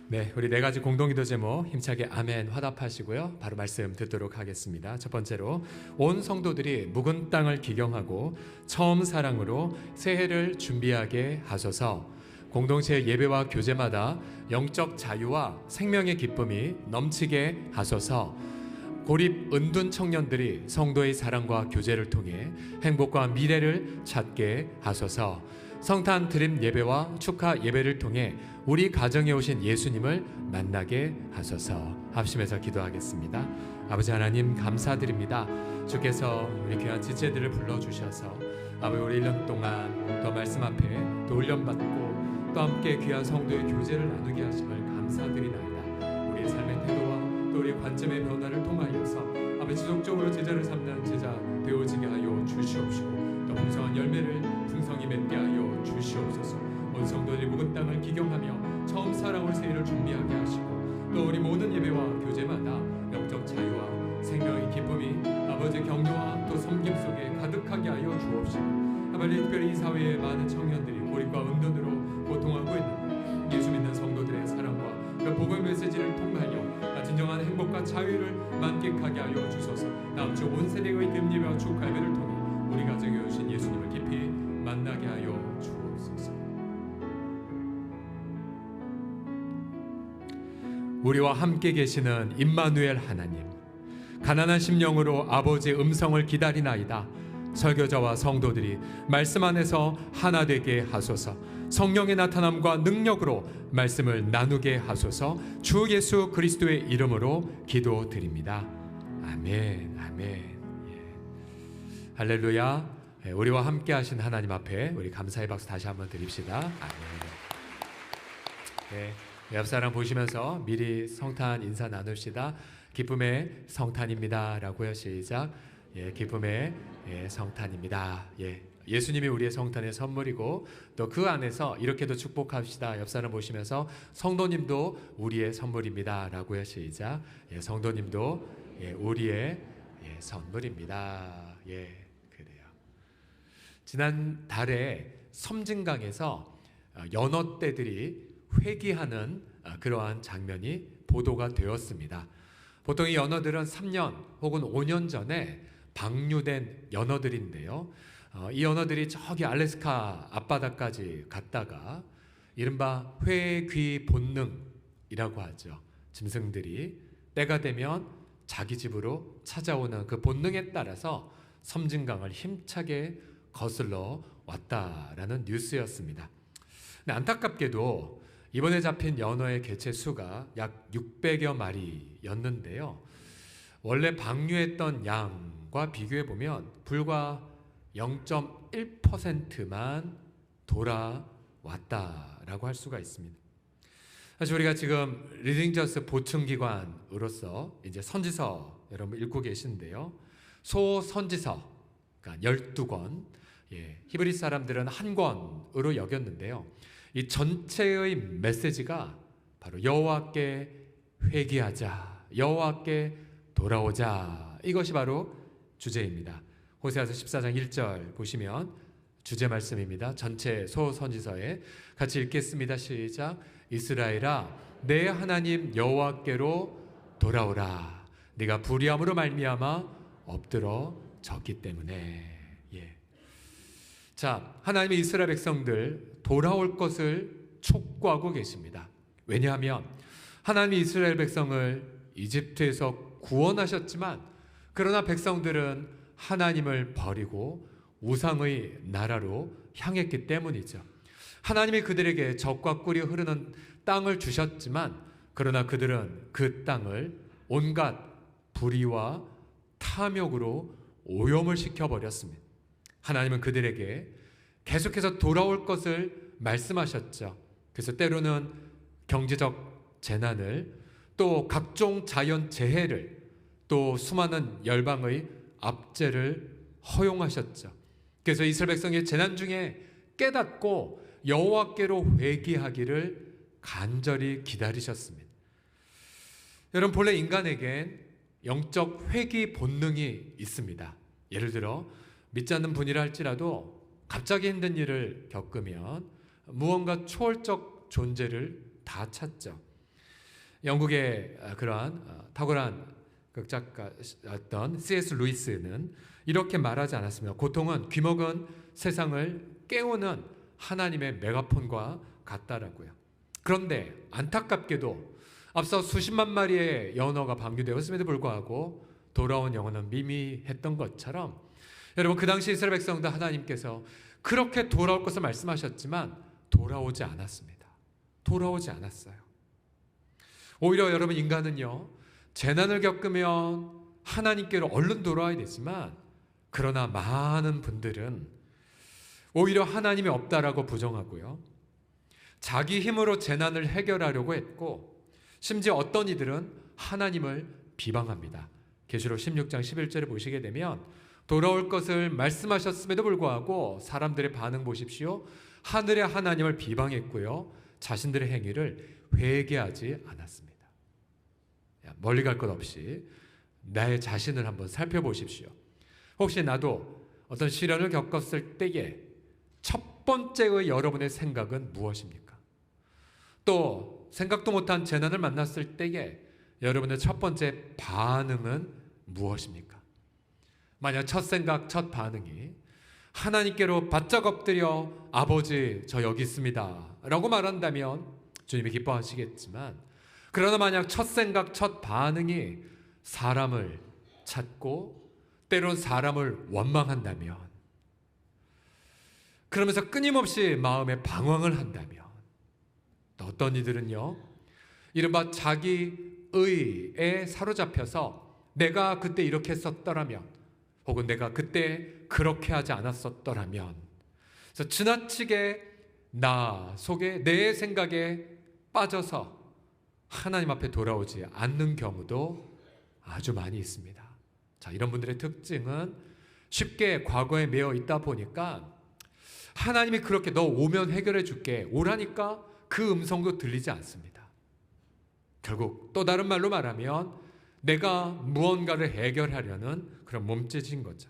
네, 우리 네 가지 공동기도 제목 힘차게 아멘 화답하시고요. 바로 말씀 듣도록 하겠습니다. 첫 번째로 온 성도들이 묵은 땅을 기경하고 처음 사랑으로 새해를 준비하게 하소서. 공동체 예배와 교제마다 영적 자유와 생명의 기쁨이 넘치게 하소서. 고립 은둔 청년들이 성도의 사랑과 교제를 통해 행복과 미래를 찾게 하소서. 성탄 드림 예배와 축하 예배를 통해 우리 가정에 오신 예수님을 만나게 하소서. 합심해서 기도하겠습니다. 아버지 하나님 감사드립니다. 주께서 우리 귀한 지체들을 불러주셔서 아버지 우리 1년 동안 더 말씀 앞에 또 훈련받고 또 함께 귀한 성도의 교제를 나누게 하심을 감사드리나이다. 우리의 삶의 태도와 또 우리의 관점의 변화를 통하여서 아버지 지속적으로 제자를 삼는 제자 되어지게 하여 주시옵시고 또 풍성한 열매를 풍성히 맺게 하여 주시옵소서. 온 성도들이 묵은 땅을 기경하며 처음 살아올 새해를 준비하게 하시고 또 우리 모든 예배와 교제마다 영적 자유와 생명의 기쁨이 아버지 격려와 또 섬김 속에 가득하게 하여 주옵시고 아버지 특별히 이 사회의 많은 청년들이 고립과 은둔으로 고통하고 있는 예수 믿는 성도들의 사랑과 그 복음 메시지를 통하여 진정한 행복과 자유를 만끽하게 하여 주소서. 다음 주 온 세대의 됨예배와 축하 예배를 통해 우리 가정에 오신 예수님을 깊이 만나게 하여 주옵소서. 우리와 함께 계시는 임마누엘 하나님, 가난한 심령으로 아버지의 음성을 기다리나이다. 설교자와 성도들이 말씀 안에서 하나 되게 하소서. 성령의 나타남과 능력으로 말씀을 나누게 하소서. 주 예수 그리스도의 이름으로 기도드립니다. 아멘. 아멘. 할렐루야. 우리와 함께 하신 하나님 앞에 우리 감사의 박수 다시 한번 드립시다. 아멘. 네, 옆 사람 보시면서 미리 성탄 인사 나눕시다. 기쁨의 성탄입니다 라고요. 시작. 기쁨의 성탄입니다. 예수님이 우리의 성탄의 선물이고 또 그 안에서 이렇게도 축복합시다. 옆 사람 보시면서 성도님도 우리의 선물입니다 라고요. 시작. 성도님도 우리의 선물입니다. 그래요. 지난 달에 섬진강에서 연어떼들이 회귀하는 그러한 장면이 보도가 되었습니다. 보통 이 연어들은 3년 혹은 5년 전에 방류된 연어들인데요. 이 연어들이 저기 알래스카 앞바다까지 갔다가 이른바 회귀 본능이라고 하죠. 짐승들이 때가 되면 자기 집으로 찾아오는 그 본능에 따라서 섬진강을 힘차게 거슬러 왔다라는 뉴스였습니다. 근데 안타깝게도 이번에 잡힌 연어의 개체 수가 약 600여 마리였는데요. 원래 방류했던 양과 비교해 보면 불과 0.1%만 돌아왔다라고 할 수가 있습니다. 사실 우리가 지금 리딩저스 보충기관으로서 이제 선지서 여러분 읽고 계신데요. 소선지서 그러니까 12권, 히브리 사람들은 한 권으로 여겼는데요. 이 전체의 메시지가 바로 여호와께 회개하자, 여호와께 돌아오자, 이것이 바로 주제입니다. 호세아서 14장 1절 보시면 주제 말씀입니다. 전체 소선지서에 같이 읽겠습니다. 시작. 이스라엘아, 내 하나님 여호와께로 돌아오라. 네가 불의함으로 말미암아 엎드러졌기 때문에. 자, 하나님의 이스라엘 백성들 돌아올 것을 촉구하고 계십니다. 왜냐하면 하나님이 이스라엘 백성을 이집트에서 구원하셨지만 그러나 백성들은 하나님을 버리고 우상의 나라로 향했기 때문이죠. 하나님이 그들에게 젖과 꿀이 흐르는 땅을 주셨지만 그러나 그들은 그 땅을 온갖 불의와 탐욕으로 오염을 시켜버렸습니다. 하나님은 그들에게 계속해서 돌아올 것을 말씀하셨죠. 그래서 때로는 경제적 재난을, 또 각종 자연 재해를, 또 수많은 열방의 압제를 허용하셨죠. 그래서 이스라엘 백성이 재난 중에 깨닫고 여호와께로 회개하기를 간절히 기다리셨습니다. 여러분, 본래 인간에겐 영적 회귀 본능이 있습니다. 예를 들어 믿지 않는 분이라 할지라도 갑자기 힘든 일을 겪으면 무언가 초월적 존재를 다 찾죠. 영국의 그러한 탁월한 극작가였던 C.S. 루이스는 이렇게 말하지 않았습니다. 고통은 귀먹은 세상을 깨우는 하나님의 메가폰과 같다라고요. 그런데 안타깝게도 앞서 수십만 마리의 연어가 방류되었음에도 불구하고 돌아온 영혼은 미미했던 것처럼 여러분, 그 당시 이스라엘 백성도 하나님께서 그렇게 돌아올 것을 말씀하셨지만 돌아오지 않았습니다. 돌아오지 않았어요. 오히려 여러분, 인간은요, 재난을 겪으면 하나님께로 얼른 돌아와야 되지만 그러나 많은 분들은 오히려 하나님이 없다라고 부정하고요, 자기 힘으로 재난을 해결하려고 했고 심지어 어떤 이들은 하나님을 비방합니다. 계시록 16장 11절을 보시게 되면 돌아올 것을 말씀하셨음에도 불구하고 사람들의 반응 보십시오. 하늘의 하나님을 비방했고요, 자신들의 행위를 회개하지 않았습니다. 멀리 갈 것 없이 나의 자신을 한번 살펴보십시오. 혹시 나도 어떤 시련을 겪었을 때에 첫 번째의 여러분의 생각은 무엇입니까? 또 생각도 못한 재난을 만났을 때에 여러분의 첫 번째 반응은 무엇입니까? 만약 첫 생각, 첫 반응이 하나님께로 바짝 엎드려 아버지 저 여기 있습니다 라고 말한다면 주님이 기뻐하시겠지만, 그러나 만약 첫 생각, 첫 반응이 사람을 찾고 때론 사람을 원망한다면, 그러면서 끊임없이 마음에 방황을 한다면, 또 어떤 이들은요, 이른바 자기 의에 사로잡혀서 내가 그때 이렇게 했었더라면, 혹은 내가 그때 그렇게 하지 않았었더라면, 그래서 지나치게 나 속에 내 생각에 빠져서 하나님 앞에 돌아오지 않는 경우도 아주 많이 있습니다. 자, 이런 분들의 특징은 쉽게 과거에 매여 있다 보니까 하나님이 그렇게 너 오면 해결해 줄게 오라니까 그 음성도 들리지 않습니다. 결국 또 다른 말로 말하면 내가 무언가를 해결하려는 그런 몸짓인 거죠.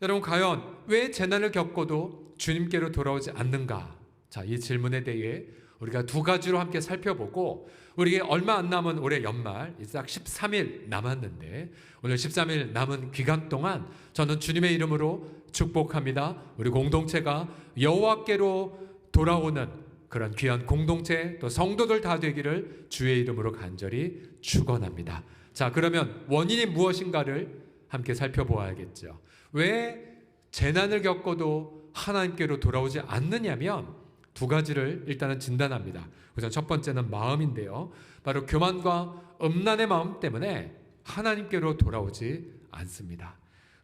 여러분, 과연 왜 재난을 겪고도 주님께로 돌아오지 않는가? 자, 이 질문에 대해 우리가 두 가지로 함께 살펴보고, 우리에게 얼마 안 남은 올해 연말, 딱 13일 남았는데 오늘 13일 남은 기간 동안 저는 주님의 이름으로 축복합니다. 우리 공동체가 여호와께로 돌아오는 그런 귀한 공동체, 또 성도들 다 되기를 주의 이름으로 간절히 축원합니다. 자, 그러면 원인이 무엇인가를 함께 살펴보아야겠죠. 왜 재난을 겪어도 하나님께로 돌아오지 않느냐면 두 가지를 일단은 진단합니다. 우선 첫 번째는 마음인데요, 바로 교만과 음란의 마음 때문에 하나님께로 돌아오지 않습니다.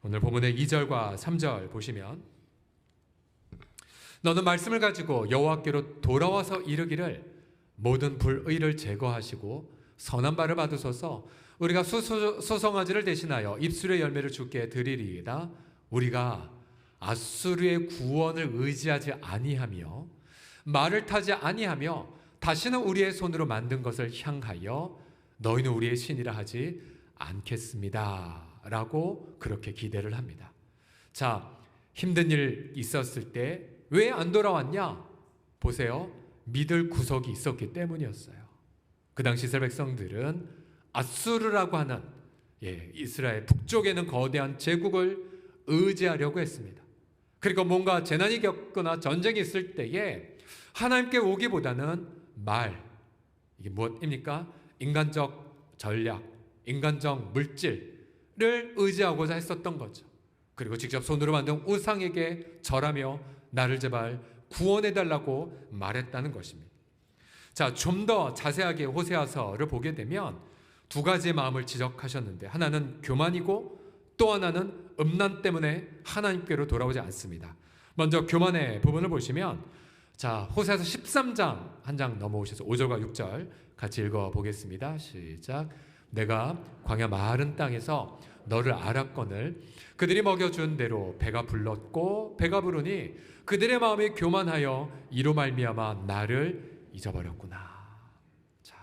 오늘 본문의 2절과 3절 보시면 너는 말씀을 가지고 여호와께로 돌아와서 이르기를 모든 불의를 제거하시고 선한 바를 받으소서. 우리가 소송아지를 대신하여 입술의 열매를 주께 드리리이다. 우리가 아수르의 구원을 의지하지 아니하며 말을 타지 아니하며 다시는 우리의 손으로 만든 것을 향하여 너희는 우리의 신이라 하지 않겠습니다 라고 그렇게 기대를 합니다. 자, 힘든 일 있었을 때 왜 안 돌아왔냐? 보세요. 믿을 구석이 있었기 때문이었어요. 그 당시 이스라엘 백성들은 아수르라고 하는 이스라엘 북쪽에는 거대한 제국을 의지하려고 했습니다. 그리고 뭔가 재난이 겪거나 전쟁이 있을 때에 하나님께 오기보다는 이게 무엇입니까? 인간적 전략, 인간적 물질을 의지하고자 했었던 거죠. 그리고 직접 손으로 만든 우상에게 절하며 나를 제발 구원해달라고 말했다는 것입니다. 자, 좀 더 자세하게 호세아서를 보게 되면 두 가지의 마음을 지적하셨는데 하나는 교만이고 또 하나는 음란 때문에 하나님께로 돌아오지 않습니다. 먼저 교만의 부분을 보시면 자, 호세아서 13장 한 장 넘어오셔서 5절과 6절 같이 읽어보겠습니다. 시작. 내가 광야 마른 땅에서 너를 알았거늘 그들이 먹여준 대로 배가 불렀고 배가 부르니 그들의 마음이 교만하여 이로 말미암아 나를 잊어버렸구나. 자,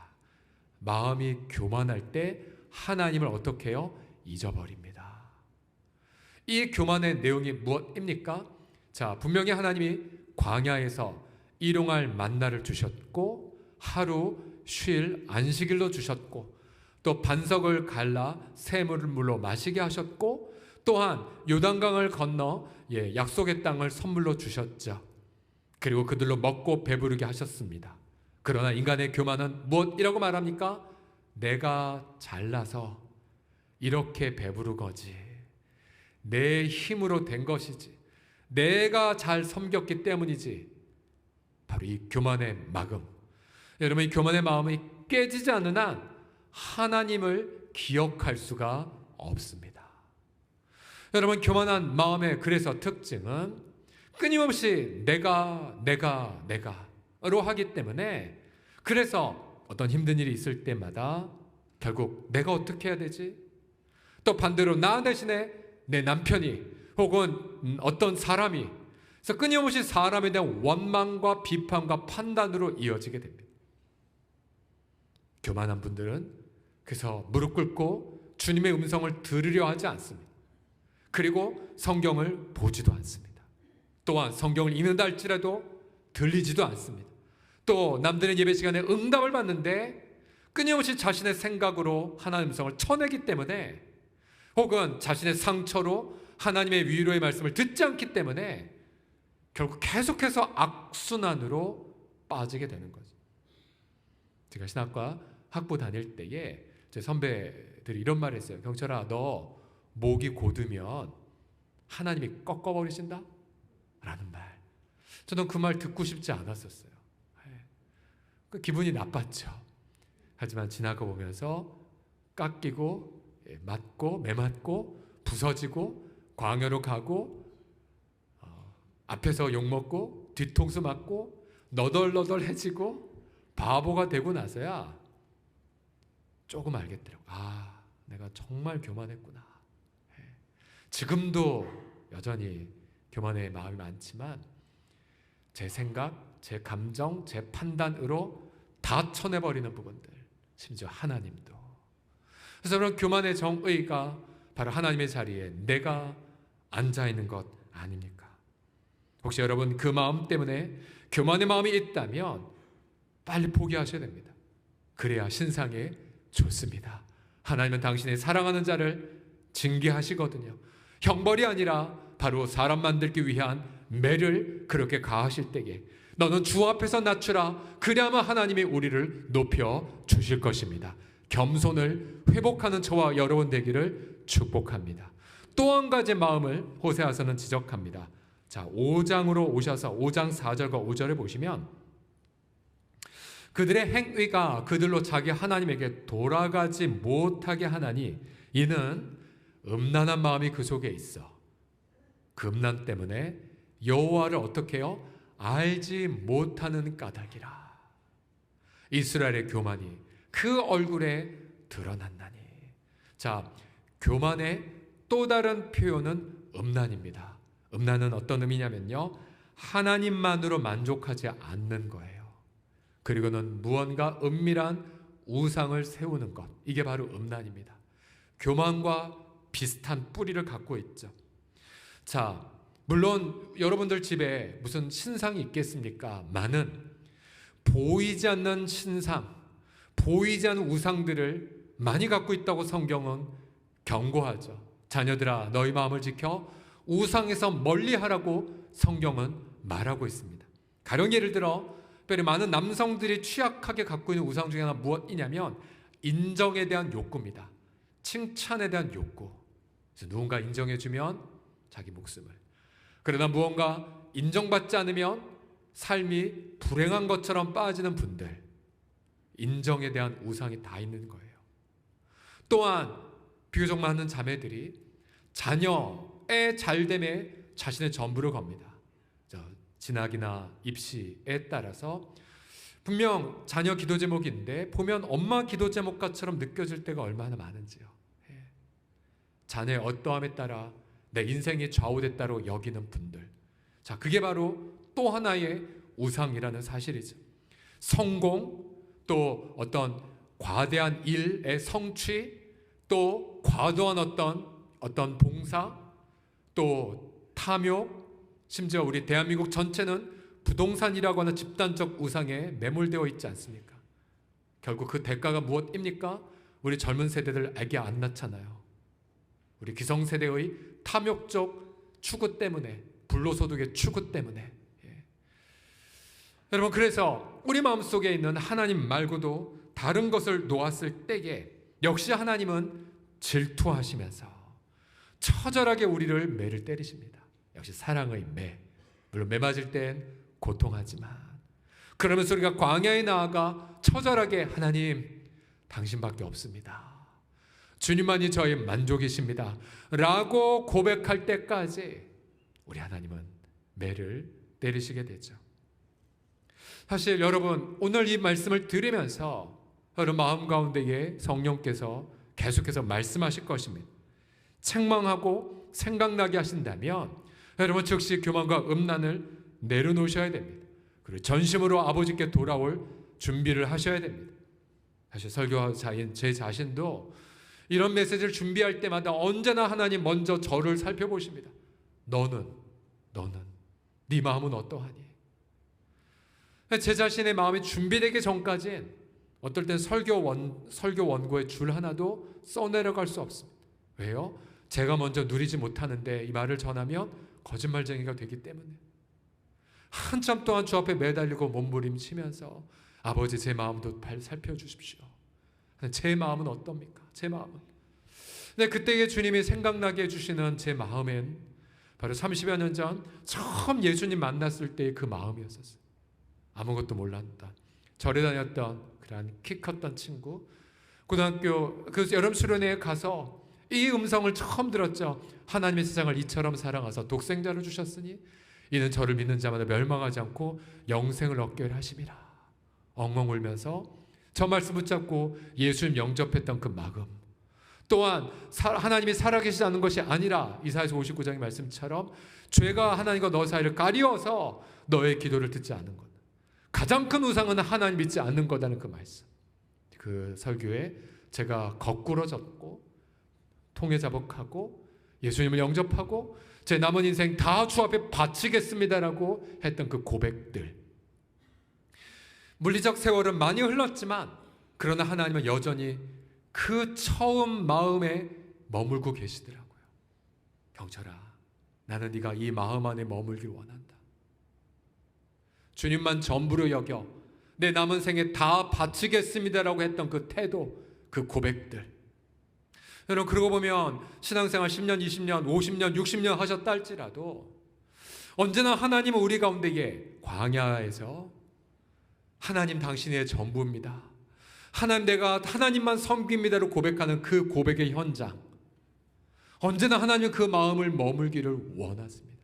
마음이 교만할 때 하나님을 어떻게 해요? 잊어버립니다. 이 교만의 내용이 무엇입니까? 자, 분명히 하나님이 광야에서 일용할 만나를 주셨고 하루 쉴 안식일로 주셨고 또 반석을 갈라 샘물로 마시게 하셨고 또한 요단강을 건너 약속의 땅을 선물로 주셨죠. 그리고 그들로 먹고 배부르게 하셨습니다. 그러나 인간의 교만은 무엇이라고 말합니까? 내가 잘나서 이렇게 배부른 거지. 내 힘으로 된 것이지. 내가 잘 섬겼기 때문이지. 바로 이 교만의 마음. 여러분, 이 교만의 마음이 깨지지 않는 한 하나님을 기억할 수가 없습니다. 여러분, 교만한 마음의 그래서 특징은 끊임없이 내가로 하기 때문에 그래서 어떤 힘든 일이 있을 때마다 결국 내가 어떻게 해야 되지? 또 반대로 나 대신에 내 남편이 혹은 어떤 사람이 그래서 끊임없이 사람에 대한 원망과 비판과 판단으로 이어지게 됩니다. 교만한 분들은 그래서 무릎 꿇고 주님의 음성을 들으려 하지 않습니다. 그리고 성경을 보지도 않습니다. 또한 성경을 읽는다 할지라도 들리지도 않습니다. 또 남들의 예배 시간에 응답을 받는데 끊임없이 자신의 생각으로 하나님의 음성을 쳐내기 때문에 혹은 자신의 상처로 하나님의 위로의 말씀을 듣지 않기 때문에 결국 계속해서 악순환으로 빠지게 되는 거죠. 제가 신학과 학부 다닐 때에 제 선배들이 이런 말을 했어요. 경철아, 너 목이 곧으면 하나님이 꺾어버리신다? 라는 말. 저는 그 말 듣고 싶지 않았었어요. 기분이 나빴죠. 하지만 지나가 보면서 깎이고 맞고 매맞고 부서지고 광야로 가고 앞에서 욕먹고 뒤통수 맞고 너덜너덜해지고 바보가 되고 나서야 조금 알겠더라고요. 아, 내가 정말 교만했구나. 지금도 여전히 교만의 마음이 많지만 제 생각, 제 감정, 제 판단으로 다 쳐내버리는 부분들, 심지어 하나님도. 그래서 그런 교만의 정의가 바로 하나님의 자리에 내가 앉아있는 것 아닙니까? 혹시 여러분 그 마음 때문에 교만의 마음이 있다면 빨리 포기하셔야 됩니다. 그래야 신상에 좋습니다. 하나님은 당신의 사랑하는 자를 징계하시거든요. 형벌이 아니라 바로 사람 만들기 위한 매를 그렇게 가하실 때에 너는 주 앞에서 낮추라. 그래야만 하나님이 우리를 높여 주실 것입니다. 겸손을 회복하는 저와 여러분 되기를 축복합니다. 또 한 가지 마음을 호세아서는 지적합니다. 자, 5장으로 오셔서 5장 4절과 5절을 보시면 그들의 행위가 그들로 자기 하나님에게 돌아가지 못하게 하나니 이는 음란한 마음이 그 속에 있어. 그 음란 때문에 여호와를 어떻게 해요? 알지 못하는 까닭이라. 이스라엘의 교만이 그 얼굴에 드러났나니. 자, 교만의 또 다른 표현은 음란입니다. 음란은 어떤 의미냐면요, 하나님만으로 만족하지 않는 거예요. 그리고는 무언가 은밀한 우상을 세우는 것, 이게 바로 음란입니다. 교만과 비슷한 뿌리를 갖고 있죠. 자, 물론 여러분들 집에 무슨 신상이 있겠습니까? 많은 보이지 않는 신상, 보이지 않는 우상들을 많이 갖고 있다고 성경은 경고하죠. 자녀들아, 너희 마음을 지켜 우상에서 멀리하라고 성경은 말하고 있습니다. 가령 예를 들어 특별히 많은 남성들이 취약하게 갖고 있는 우상 중에 하나 무엇이냐면 인정에 대한 욕구입니다. 칭찬에 대한 욕구. 그래서 누군가 인정해주면 자기 목숨을, 그러나 무언가 인정받지 않으면 삶이 불행한 것처럼 빠지는 분들, 인정에 대한 우상이 다 있는 거예요. 또한 비교적 많은 자매들이 자녀의 잘됨에 자신의 전부를 겁니다. 진학이나 입시에 따라서 분명 자녀 기도 제목인데 보면 엄마 기도 제목과처럼 느껴질 때가 얼마나 많은지요. 자녀의 어떠함에 따라 내 인생이 좌우됐다고 여기는 분들, 자, 그게 바로 또 하나의 우상이라는 사실이죠. 성공, 또 어떤 과대한 일의 성취, 또 과도한 어떤 봉사, 또 탐욕, 심지어 우리 대한민국 전체는 부동산이라고 하는 집단적 우상에 매몰되어 있지 않습니까? 결국 그 대가가 무엇입니까? 우리 젊은 세대들에게 안 나타나요. 우리 기성세대의 탐욕적 추구 때문에, 불로소득의 추구 때문에. 여러분, 그래서 우리 마음속에 있는 하나님 말고도 다른 것을 놓았을 때에 역시 하나님은 질투하시면서 처절하게 우리를 매를 때리십니다. 역시 사랑의 매. 물론 매 맞을 땐 고통하지만, 그러면서 우리가 광야에 나아가 처절하게 하나님, 당신밖에 없습니다, 주님만이 저의 만족이십니다 라고 고백할 때까지 우리 하나님은 매를 때리시게 되죠. 사실 여러분, 오늘 이 말씀을 들으면서 여러분 마음 가운데에 성령께서 계속해서 말씀하실 것입니다. 책망하고 생각나게 하신다면 여러분 즉시 교만과 음란을 내려놓으셔야 됩니다. 그리고 전심으로 아버지께 돌아올 준비를 하셔야 됩니다. 사실 설교자인 제 자신도 이런 메시지를 준비할 때마다 언제나 하나님 먼저 저를 살펴보십니다. 너는 네 마음은 어떠하니? 제 자신의 마음이 준비되기 전까지는 어떨 땐 설교 원고에 줄 하나도 써내려갈 수 없습니다. 왜요? 제가 먼저 누리지 못하는데 이 말을 전하면 거짓말쟁이가 되기 때문에 한참 동안 주 앞에 매달리고 몸부림치면서 아버지, 제 마음도 살펴주십시오. 제 마음은 어떻습니까? 제 마음은. 근데 그때에 주님이 생각나게 해주시는 제 마음엔 바로 30여 년 전 처음 예수님 만났을 때의 그 마음이었었어요. 아무것도 몰랐던, 절에 다녔던 그런 키 컸던 친구, 고등학교 그 여름 수련회에 가서 이 음성을 처음 들었죠. 하나님의 세상을 이처럼 사랑하사 독생자를 주셨으니 이는 저를 믿는 자마다 멸망하지 않고 영생을 얻게 하심이라. 엉엉 울면서 저 말씀 붙잡고 예수님 영접했던 그 마음, 또한 하나님이 살아계시지 않는 것이 아니라 이사야서 59장의 말씀처럼 죄가 하나님과 너 사이를 가리워서 너의 기도를 듣지 않는 것, 가장 큰 우상은 하나님 믿지 않는 거다는 그 말씀. 그 설교에 제가 거꾸로 졌고 통회자복하고 예수님을 영접하고 제 남은 인생 다 주 앞에 바치겠습니다라고 했던 그 고백들, 물리적 세월은 많이 흘렀지만 그러나 하나님은 여전히 그 처음 마음에 머물고 계시더라고요. 경철아, 나는 네가 이 마음 안에 머물길 원한다. 주님만 전부로 여겨 내 남은 생에 다 바치겠습니다라고 했던 그 태도, 그 고백들. 여러분, 그러고 보면 신앙생활 10년, 20년, 50년, 60년 하셨다 할지라도 언제나 하나님은 우리 가운데에 광야에서 하나님 당신의 전부입니다, 하나님 내가 하나님만 섬깁니다로 고백하는 그 고백의 현장, 언제나 하나님은 그 마음을 머물기를 원하십니다.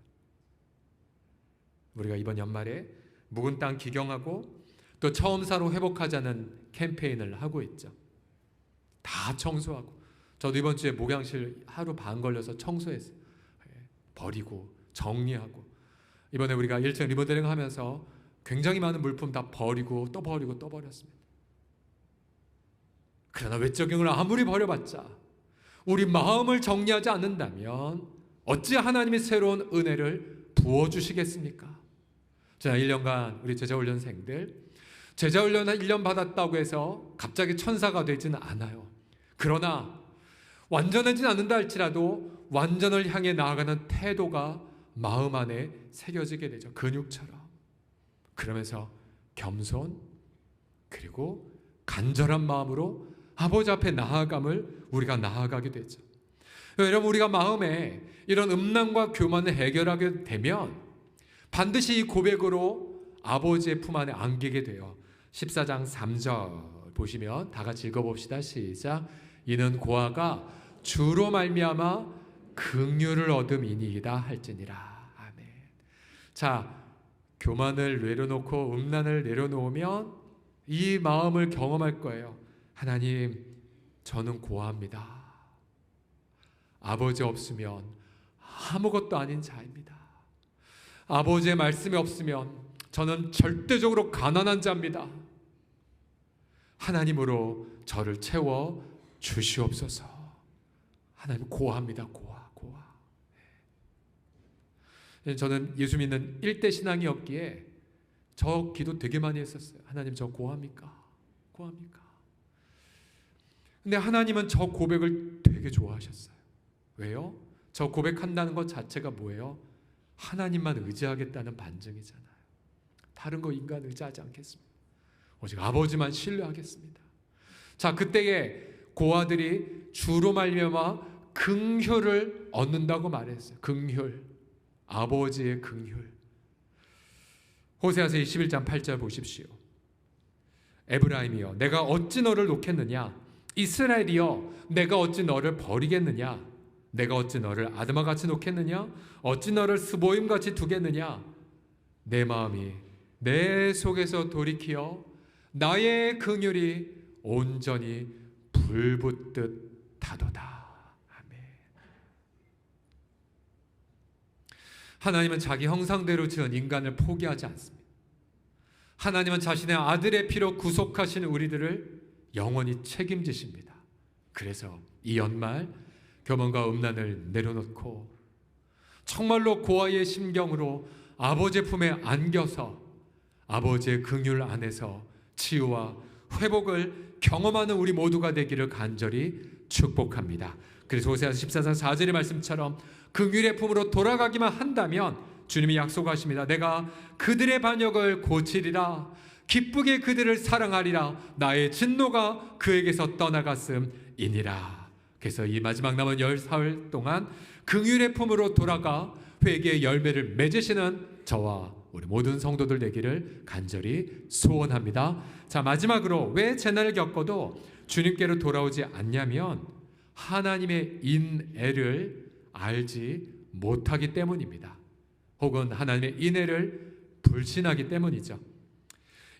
우리가 이번 연말에 묵은 땅 기경하고 또 처음사로 회복하자는 캠페인을 하고 있죠. 다 청소하고, 저도 이번 주에 목양실 하루 반 걸려서 청소했어요. 버리고 정리하고, 이번에 우리가 1층 리모델링 하면서 굉장히 많은 물품 다 버리고 또 버리고 또 버렸습니다. 그러나 외적인 아무리 버려봤자 우리 마음을 정리하지 않는다면 어찌 하나님의 새로운 은혜를 부어주시겠습니까? 지난 1년간 우리 제자훈련생들, 제자훈련을 1년 받았다고 해서 갑자기 천사가 되지는 않아요. 그러나 완전하진 않는다 할지라도 완전을 향해 나아가는 태도가 마음 안에 새겨지게 되죠. 근육처럼. 그러면서 겸손 그리고 간절한 마음으로 아버지 앞에 나아감을 우리가 나아가게 되죠. 여러분, 우리가 마음에 이런 음란과 교만을 해결하게 되면 반드시 이 고백으로 아버지의 품 안에 안기게 돼요. 14장 3절 보시면 다 같이 읽어봅시다. 시작. 이는 고아가 주로 말미암아 긍휼을 얻음이니이다 할지니라. 아멘. 자, 교만을 내려놓고 음란을 내려놓으면 이 마음을 경험할 거예요. 하나님, 저는 고아입니다. 아버지 없으면 아무것도 아닌 자입니다. 아버지의 말씀이 없으면 저는 절대적으로 가난한 자입니다. 하나님으로 저를 채워 주시옵소서. 하나님, 고아입니다. 고아. 저는 예수 믿는 1대 신앙이었기에 저 기도 되게 많이 했었어요. 하나님, 저 고아입니까? 고아입니까? 근데 하나님은 저 고백을 되게 좋아하셨어요. 왜요? 저 고백한다는 것 자체가 뭐예요? 하나님만 의지하겠다는 반증이잖아요. 다른 거 인간 의지하지 않겠습니다. 오직 아버지만 신뢰하겠습니다. 자, 그때에 고아들이 주로 말미암아 긍휼을 얻는다고 말했어요. 긍휼, 아버지의 긍휼. 호세아서 21장 8절 보십시오. 에브라임이여, 내가 어찌 너를 놓겠느냐? 이스라엘이여, 내가 어찌 너를 버리겠느냐? 내가 어찌 너를 아드마같이 놓겠느냐? 어찌 너를 스보임같이 두겠느냐? 내 마음이 내 속에서 돌이키어 나의 긍휼이 온전히 불붙듯 하도다. 아멘. 하나님은 자기 형상대로 지은 인간을 포기하지 않습니다. 하나님은 자신의 아들의 피로 구속하신 우리들을 영원히 책임지십니다. 그래서 이 연말 교만과 음란을 내려놓고 정말로 고아의 심경으로 아버지의 품에 안겨서 아버지의 긍휼 안에서 치유와 회복을 경험하는 우리 모두가 되기를 간절히 축복합니다. 그래서 호세아서 14장 4절의 말씀처럼 긍휼의 품으로 돌아가기만 한다면 주님이 약속하십니다. 내가 그들의 반역을 고치리라. 기쁘게 그들을 사랑하리라. 나의 진노가 그에게서 떠나갔음이니라. 그래서 이 마지막 남은 10사흘 동안 긍휼의 품으로 돌아가 회개의 열매를 맺으시는 저와 우리 모든 성도들 되기를 간절히 소원합니다. 자, 마지막으로 왜 재난을 겪어도 주님께로 돌아오지 않냐면 하나님의 인애를 알지 못하기 때문입니다. 혹은 하나님의 인애를 불신하기 때문이죠.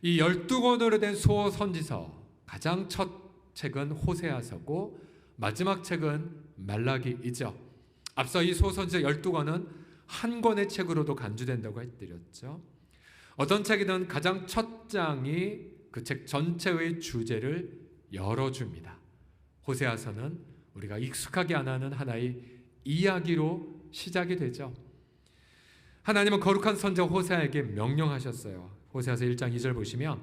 이 12권으로 된 소선지서, 가장 첫 책은 호세아서고 마지막 책은 말라기이죠. 앞서 이 소선지서 12권은 한 권의 책으로도 간주된다고 해드렸죠. 어떤 책이든 가장 첫 장이 그 책 전체의 주제를 열어줍니다. 호세아서는 우리가 익숙하게 안 하는 하나의 이야기로 시작이 되죠. 하나님은 거룩한 선자 호세아에게 명령하셨어요. 호세아서 1장 2절 보시면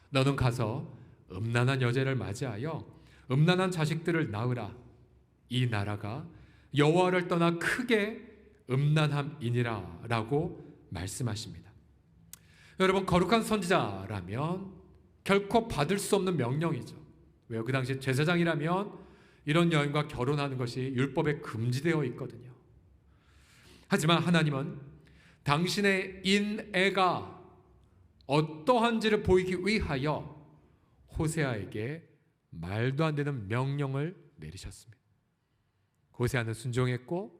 너는 가서 음란한 여자를 맞이하여 음란한 자식들을 낳으라. 이 나라가 여호와를 떠나 크게 음란함이니라 라고 말씀하십니다. 여러분, 거룩한 선지자라면 결코 받을 수 없는 명령이죠. 왜요? 그 당시 제사장이라면 이런 여인과 결혼하는 것이 율법에 금지되어 있거든요. 하지만 하나님은 당신의 인애가 어떠한지를 보이기 위하여 호세아에게 말도 안 되는 명령을 내리셨습니다. 호세아는 순종했고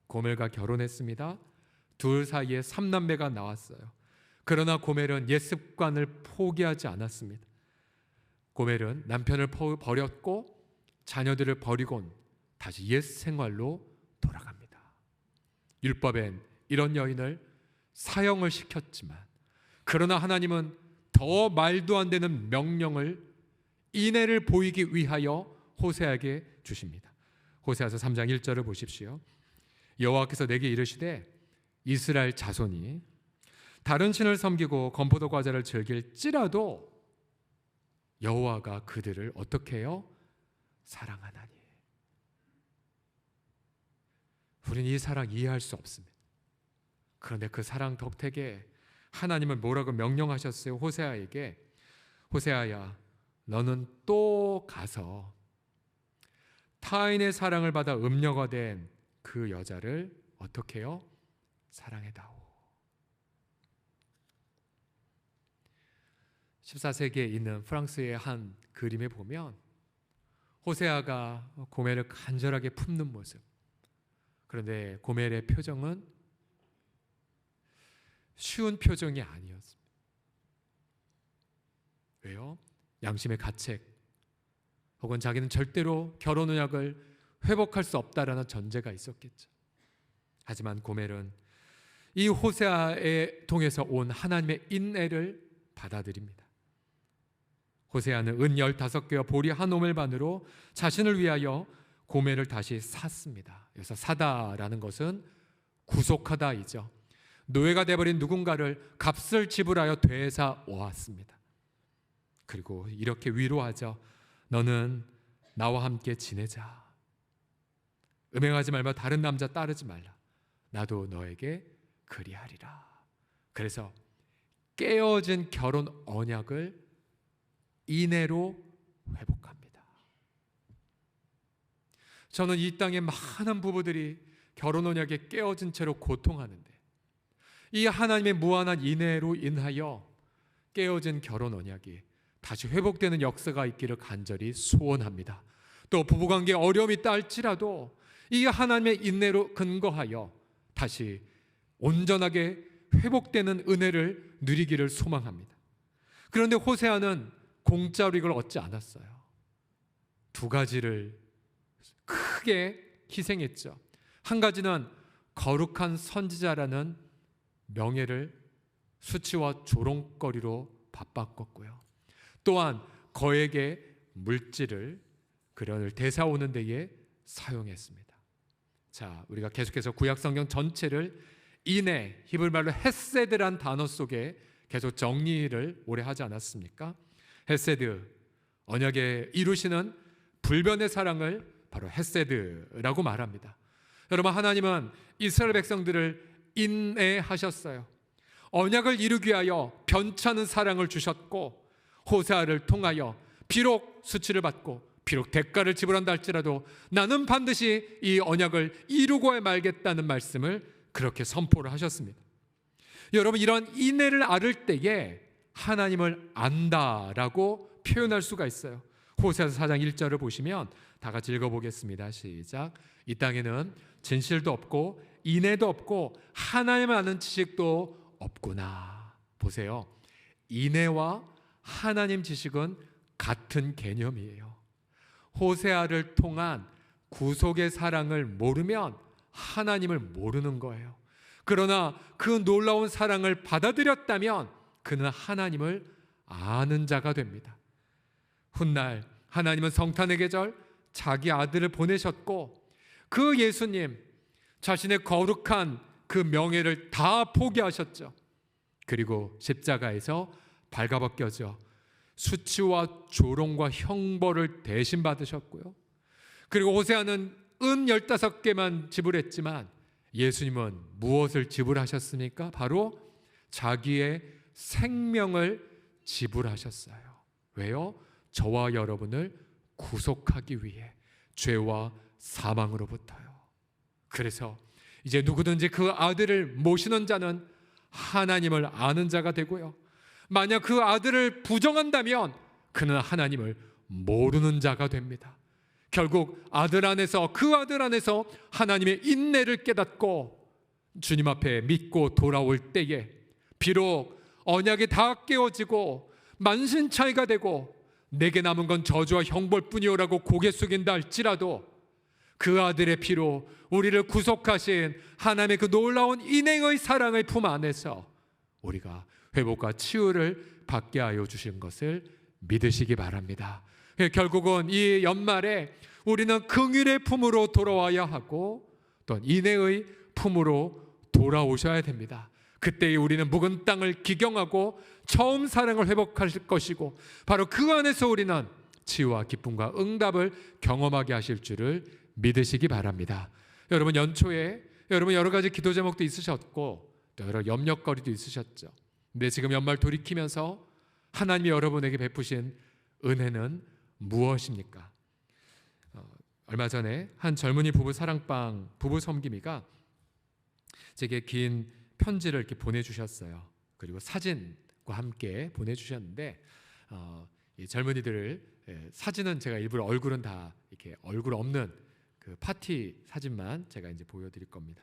고멜과 결혼했습니다. 둘 사이에 3남매가 나왔어요. 그러나 고멜은 옛 습관을 포기하지 않았습니다. 고멜은 남편을 버렸고 자녀들을 버리곤 다시 옛 생활로 돌아갑니다. 율법엔 이런 여인을 사형을 시켰지만, 그러나 하나님은 더 말도 안 되는 명령을 인애를 보이기 위하여 호세아에게 주십니다. 호세아서 3장 1절을 보십시오. 여호와께서 내게 이르시되 이스라엘 자손이 다른 신을 섬기고 건포도 과자를 즐길지라도 여호와가 그들을 어떻게 해요? 사랑하나니. 우리는 이 사랑 이해할 수 없습니다. 그런데 그 사랑 덕택에 하나님은 뭐라고 명령하셨어요? 호세아에게, 호세아야, 너는 또 가서 타인의 사랑을 받아 음녀가 된 그 여자를 어떻게 해요? 사랑해다오. 14세기에 있는 프랑스의 한 그림에 보면 호세아가 고멜을 간절하게 품는 모습, 그런데 고멜의 표정은 쉬운 표정이 아니었습니다. 왜요? 양심의 가책 혹은 자기는 절대로 결혼 언약을 회복할 수 없다라는 전제가 있었겠죠. 하지만 고멜은 이 호세아에 통해서 온 하나님의 인애를 받아들입니다. 호세아는 은 15개와 보리 한 오멜반으로 자신을 위하여 고멜을 다시 샀습니다. 여기서 사다라는 것은 구속하다이죠. 노예가 되어버린 누군가를 값을 지불하여 되사 오았습니다. 그리고 이렇게 위로하죠. 너는 나와 함께 지내자. 음행하지 말며 다른 남자 따르지 말라. 나도 너에게 그리하리라. 그래서 깨어진 결혼 언약을 인애로 회복합니다. 저는 이 땅에 많은 부부들이 결혼 언약에 깨어진 채로 고통하는데, 이 하나님의 무한한 인애로 인하여 깨어진 결혼 언약이 다시 회복되는 역사가 있기를 간절히 소원합니다. 또 부부관계에 어려움이 있다 할지라도 이 하나님의 인애로 근거하여 다시 온전하게 회복되는 은혜를 누리기를 소망합니다. 그런데 호세아는 공짜로 이걸 얻지 않았어요. 두 가지를 크게 희생했죠. 한 가지는 거룩한 선지자라는 명예를 수치와 조롱거리로 바꿨고요. 또한 거액의 물질을 그를 되사오는 데에 사용했습니다. 자, 우리가 계속해서 구약성경 전체를 인애, 히브리말로 헤세드란 단어 속에 계속 정리를 오래 하지 않았습니까? 헤세드, 언약에 이루시는 불변의 사랑을 바로 헤세드라고 말합니다. 여러분, 하나님은 이스라엘 백성들을 인애하셨어요. 언약을 이루기 위하여 변찮은 사랑을 주셨고, 호세아를 통하여 비록 수치를 받고 비록 대가를 지불한다 할지라도 나는 반드시 이 언약을 이루고야 말겠다는 말씀을 그렇게 선포를 하셨습니다. 여러분, 이런 인애를 알을 때에 하나님을 안다라고 표현할 수가 있어요. 호세아서 4장 1절을 보시면 다 같이 읽어보겠습니다. 시작. 이 땅에는 진실도 없고 인애도 없고 하나님을 아는 지식도 없구나. 보세요. 인애와 하나님 지식은 같은 개념이에요. 호세아를 통한 구속의 사랑을 모르면 하나님을 모르는 거예요. 그러나 그 놀라운 사랑을 받아들였다면 그는 하나님을 아는 자가 됩니다. 훗날 하나님은 성탄의 계절 자기 아들을 보내셨고, 그 예수님 자신의 거룩한 그 명예를 다 포기하셨죠. 그리고 십자가에서 발가벗겨져 수치와 조롱과 형벌을 대신 받으셨고요. 그리고 호세아는 은 15개만 지불했지만 예수님은 무엇을 지불하셨습니까? 바로 자기의 생명을 지불하셨어요. 왜요? 저와 여러분을 구속하기 위해, 죄와 사망으로부터요. 그래서 이제 누구든지 그 아들을 모시는 자는 하나님을 아는 자가 되고요, 만약 그 아들을 부정한다면 그는 하나님을 모르는 자가 됩니다. 결국 아들 안에서, 그 아들 안에서 하나님의 인내를 깨닫고 주님 앞에 믿고 돌아올 때에 비록 언약이 다 깨어지고 만신창이가 되고 내게 남은 건 저주와 형벌뿐이오라고 고개 숙인다 할지라도 그 아들의 피로 우리를 구속하신 하나님의 그 놀라운 인행의 사랑의 품 안에서 우리가 회복과 치유를 받게 하여 주신 것을 믿으시기 바랍니다. 결국은 이 연말에 우리는 긍휼의 품으로 돌아와야 하고 또 인애의 품으로 돌아오셔야 됩니다. 그때 우리는 묵은 땅을 기경하고 처음 사랑을 회복하실 것이고 바로 그 안에서 우리는 치유와 기쁨과 응답을 경험하게 하실 줄을 믿으시기 바랍니다. 여러분, 연초에 여러분 여러 가지 기도 제목도 있으셨고 또 여러 염려거리도 있으셨죠. 근데 지금 연말 돌이키면서 하나님이 여러분에게 베푸신 은혜는 무엇입니까? 얼마 전에 한 젊은이 부부 사랑방 부부 섬김이가 제게 긴 편지를 이렇게 보내주셨어요. 그리고 사진과 함께 보내주셨는데 이 젊은이들을 사진은 제가 일부러 얼굴은 다 이렇게 얼굴 없는 그 파티 사진만 제가 이제 보여드릴 겁니다.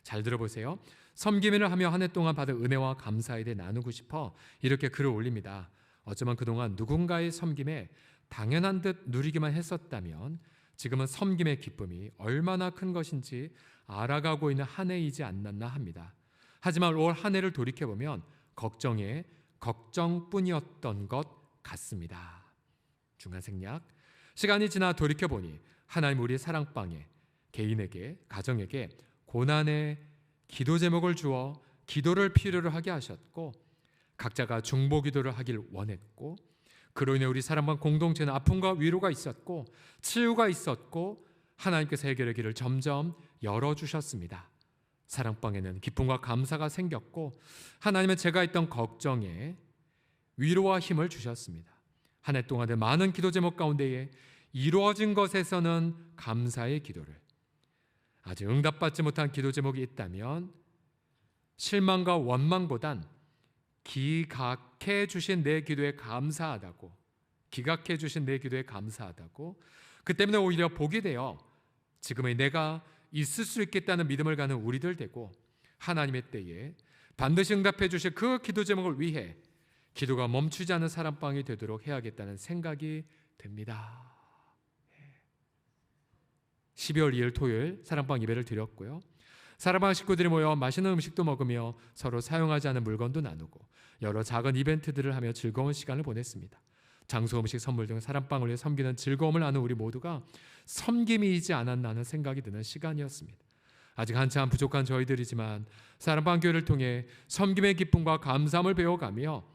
잘 들어보세요. 섬김을 하며 한 해 동안 받은 은혜와 감사에 대해 나누고 싶어 이렇게 글을 올립니다. 어쩌면 그동안 누군가의 섬김에 당연한 듯 누리기만 했었다면 지금은 섬김의 기쁨이 얼마나 큰 것인지 알아가고 있는 한 해이지 않았나 합니다. 하지만 올 한 해를 돌이켜보면 걱정에 걱정뿐이었던 것 같습니다. 중간 생략. 시간이 지나 돌이켜보니 하나님 우리 사랑방에 개인에게 가정에게 고난의 기도 제목을 주어 기도를 필요로 하게 하셨고 각자가 중보 기도를 하길 원했고 그로 인해 우리 사랑방 공동체는 아픔과 위로가 있었고 치유가 있었고 하나님께서 해결의 길을 점점 열어주셨습니다. 사랑방에는 기쁨과 감사가 생겼고 하나님은 제가 했던 걱정에 위로와 힘을 주셨습니다. 한 해 동안의 많은 기도 제목 가운데에 이루어진 것에서는 감사의 기도를, 아직 응답받지 못한 기도 제목이 있다면 실망과 원망보단 기각해 주신 내 기도에 감사하다고, 기각해 주신 내 기도에 감사하다고, 그 때문에 오히려 복이 되어 지금의 내가 있을 수 있겠다는 믿음을 가는 우리들 되고 하나님의 때에 반드시 응답해 주실 그 기도 제목을 위해 기도가 멈추지 않는 사랑방이 되도록 해야겠다는 생각이 듭니다. 12월 2일 토요일 사랑방 예배를 드렸고요. 사랑방 식구들이 모여 맛있는 음식도 먹으며 서로 사용하지 않은 물건도 나누고 여러 작은 이벤트들을 하며 즐거운 시간을 보냈습니다. 장소, 음식, 선물 등 사랑방을 위해 섬기는 즐거움을 나눈 우리 모두가 섬김이지 않았나 하는 생각이 드는 시간이었습니다. 아직 한참 부족한 저희들이지만 사랑방 교회를 통해 섬김의 기쁨과 감사함을 배워가며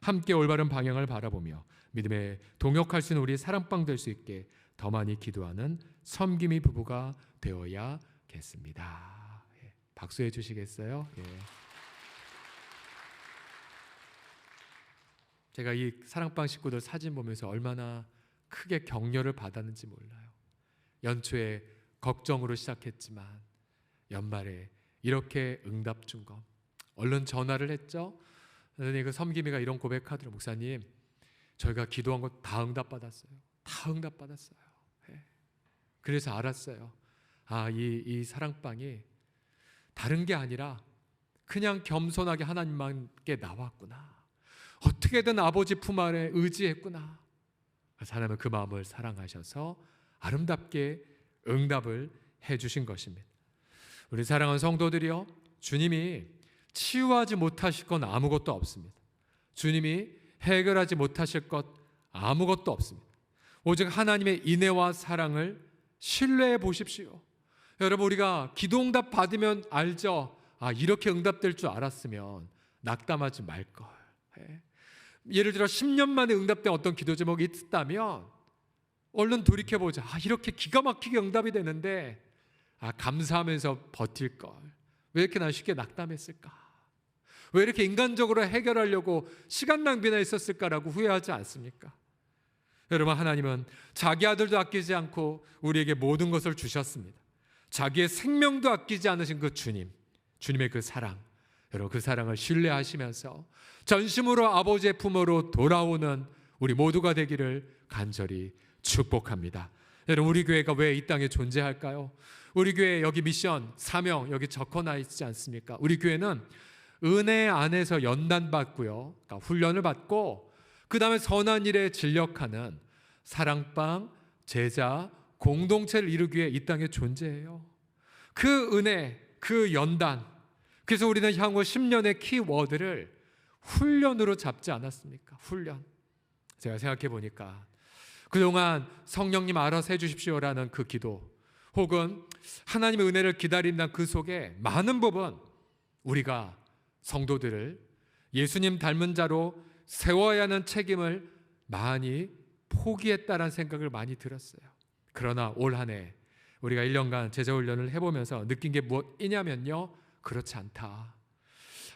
함께 올바른 방향을 바라보며 믿음에 동역할 수 있는 우리 사랑방 될 수 있게 더 많이 기도하는 섬김이 부부가 되어야겠습니다. 박수해 주시겠어요? 예. 제가 이 사랑방 식구들 사진 보면서 얼마나 크게 격려를 받았는지 몰라요. 연초에 걱정으로 시작했지만 연말에 이렇게 응답 준 거. 얼른 전화를 했죠. 그 섬김이가 이런 고백하더라고요. 목사님, 저희가 기도한 거 다 응답받았어요. 다 응답받았어요. 그래서 알았어요. 이 사랑방이 다른 게 아니라 그냥 겸손하게 하나님께 나왔구나. 어떻게든 아버지 품 안에 의지했구나. 하나님은 그 마음을 사랑하셔서 아름답게 응답을 해주신 것입니다. 우리 사랑하는 성도들이요, 주님이 치유하지 못하실 건 아무것도 없습니다. 주님이 해결하지 못하실 것 아무것도 없습니다. 오직 하나님의 인애와 사랑을 신뢰해 보십시오. 여러분, 우리가 기도 응답 받으면 알죠. 이렇게 응답될 줄 알았으면 낙담하지 말걸. 예를 들어 10년 만에 응답된 어떤 기도 제목이 있다면 얼른 돌이켜보자. 이렇게 기가 막히게 응답이 되는데 감사하면서 버틸걸. 왜 이렇게 난 쉽게 낙담했을까? 왜 이렇게 인간적으로 해결하려고 시간 낭비나 했었을까라고 후회하지 않습니까? 여러분, 하나님은 자기 아들도 아끼지 않고 우리에게 모든 것을 주셨습니다. 자기의 생명도 아끼지 않으신 그 주님, 주님의 그 사랑, 여러분 그 사랑을 신뢰하시면서 전심으로 아버지의 품으로 돌아오는 우리 모두가 되기를 간절히 축복합니다. 여러분, 우리 교회가 왜 이 땅에 존재할까요? 우리 교회 여기 미션, 사명 여기 적혀나 있지 않습니까? 우리 교회는 은혜 안에서 연단받고요, 그러니까 훈련을 받고 그 다음에 선한 일에 진력하는 사랑방, 제자, 공동체를 이루기 위해 이 땅에 존재해요. 그 은혜, 그 연단, 그래서 우리는 향후 10년의 키워드를 훈련으로 잡지 않았습니까? 훈련. 제가 생각해 보니까 그동안 성령님 알아서 해주십시오라는 그 기도, 혹은 하나님의 은혜를 기다린다는 그 속에 많은 부분 우리가 성도들을 예수님 닮은 자로 세워야 하는 책임을 많이 포기했다는 생각을 많이 들었어요. 그러나 올 한 해 우리가 1년간 제자훈련을 해보면서 느낀 게 무엇이냐면요, 그렇지 않다.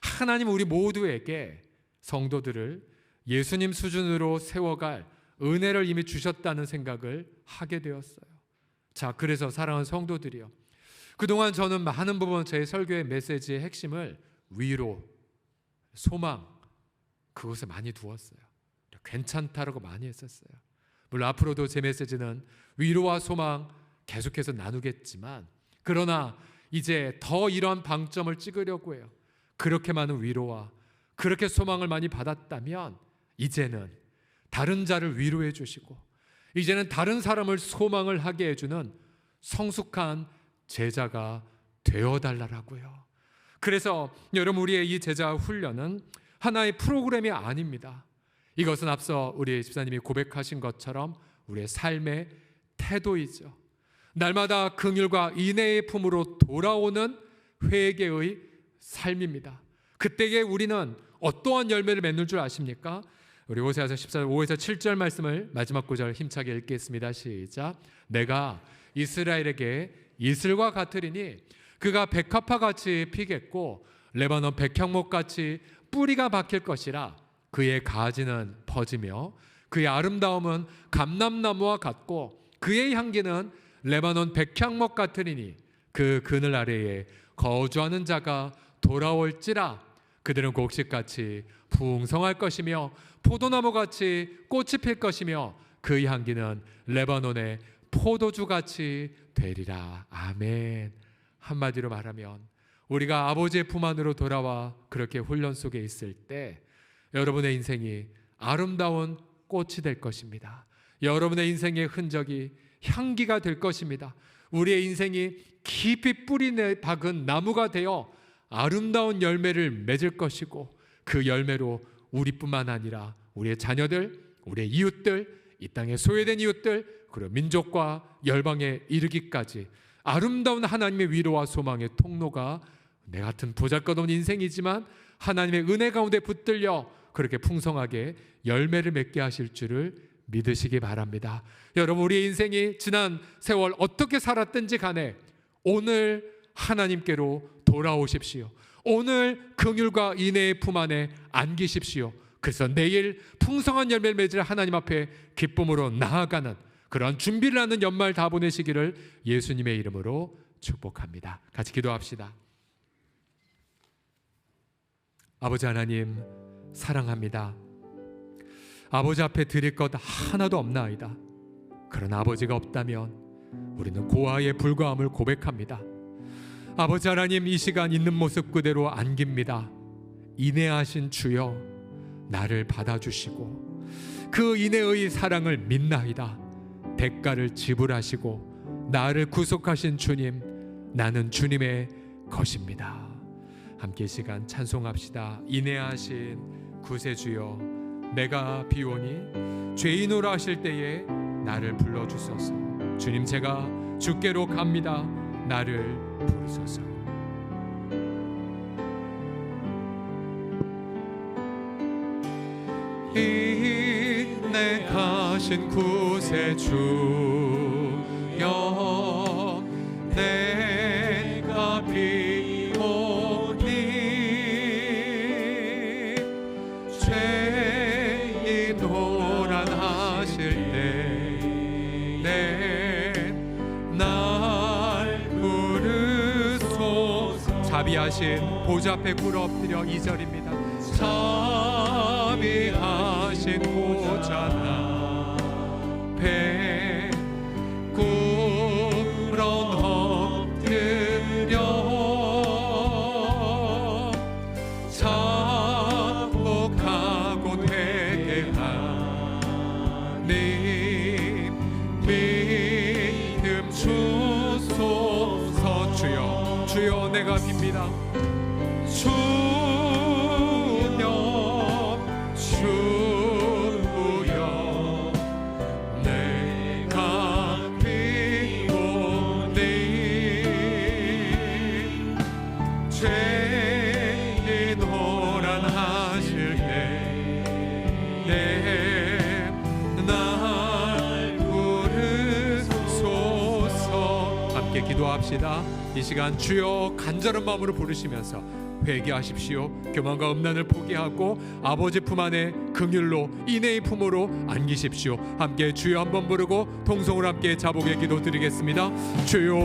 하나님 우리 모두에게 성도들을 예수님 수준으로 세워갈 은혜를 이미 주셨다는 생각을 하게 되었어요. 자, 그래서 사랑하는 성도들이요, 그동안 저는 많은 부분 제 설교의 메시지의 핵심을 위로, 소망, 그것에 많이 두었어요. 괜찮다라고 많이 했었어요. 물론 앞으로도 제 메시지는 위로와 소망 계속해서 나누겠지만, 그러나 이제 더 이러한 방점을 찍으려고 해요. 그렇게 많은 위로와 그렇게 소망을 많이 받았다면 이제는 다른 자를 위로해 주시고, 이제는 다른 사람을 소망을 하게 해주는 성숙한 제자가 되어달라고요. 그래서 여러분, 우리의 이 제자 훈련은 하나의 프로그램이 아닙니다. 이것은 앞서 우리 집사님이 고백하신 것처럼 우리의 삶의 태도이죠. 날마다 긍휼과 인애의 품으로 돌아오는 회개의 삶입니다. 그때에 우리는 어떠한 열매를 맺는 줄 아십니까? 우리 호세아서 14절 5에서 7절 말씀을 마지막 구절 힘차게 읽겠습니다. 시작. 내가 이스라엘에게 이슬과 같으리니 그가 백합화같이 피겠고 레바논 백향목같이 뿌리가 박힐 것이라. 그의 가지는 퍼지며 그의 아름다움은 감람나무와 같고 그의 향기는 레바논 백향목 같으리니 그 그늘 아래에 거주하는 자가 돌아올지라. 그들은 곡식같이 풍성할 것이며 포도나무같이 꽃이 필 것이며 그의 향기는 레바논의 포도주같이 되리라. 아멘. 한마디로 말하면 우리가 아버지의 품 안으로 돌아와 그렇게 훈련 속에 있을 때 여러분의 인생이 아름다운 꽃이 될 것입니다. 여러분의 인생의 흔적이 향기가 될 것입니다. 우리의 인생이 깊이 뿌리 박은 나무가 되어 아름다운 열매를 맺을 것이고, 그 열매로 우리뿐만 아니라 우리의 자녀들, 우리의 이웃들, 이 땅에 소외된 이웃들, 그리고 민족과 열방에 이르기까지 아름다운 하나님의 위로와 소망의 통로가 내 같은 보잘것없는 인생이지만 하나님의 은혜 가운데 붙들려 그렇게 풍성하게 열매를 맺게 하실 줄을 믿으시기 바랍니다. 여러분, 우리의 인생이 지난 세월 어떻게 살았든지 간에 오늘 하나님께로 돌아오십시오. 오늘 긍휼과 인애의 품 안에 안기십시오. 그래서 내일 풍성한 열매를 맺을 하나님 앞에 기쁨으로 나아가는 그런 준비를 하는 연말 다 보내시기를 예수님의 이름으로 축복합니다. 같이 기도합시다. 아버지 하나님, 사랑합니다. 아버지 앞에 드릴 것 하나도 없나이다. 그러나 아버지가 없다면 우리는 고아에 불과함을 고백합니다. 아버지 하나님, 이 시간 있는 모습 그대로 안깁니다. 인애하신 주여, 나를 받아주시고 그 인애의 사랑을 믿나이다. 대가를 지불하시고 나를 구속하신 주님, 나는 주님의 것입니다. 함께 이 시간 찬송합시다. 인애하신 구세주여, 내가 비오니 죄인으로 하실 때에 나를 불러주소서. 주님, 제가 주께로 갑니다. 나를 부르소서. 인내하신 구세주여, 내가 비오니 죄인노란 하실 때 날 부르소서. 자비하신 보좌 앞에 굴 엎드려 2절입니다. 자비하신 보좌 앞에 굴 높입니다. 주여 주여 내가 피곤해 죄의 도란하실 때날 부르소서. 함께 기도합시다. 이 시간 주여 간절한 마음으로 부르시면서 회개하십시오. 교만과 음란을 포기하고 아버지 품 안에 긍휼로 인애의 품으로 안기십시오. 함께 주여 한번 부르고 통성으로 함께 자복의 기도 드리겠습니다. 주여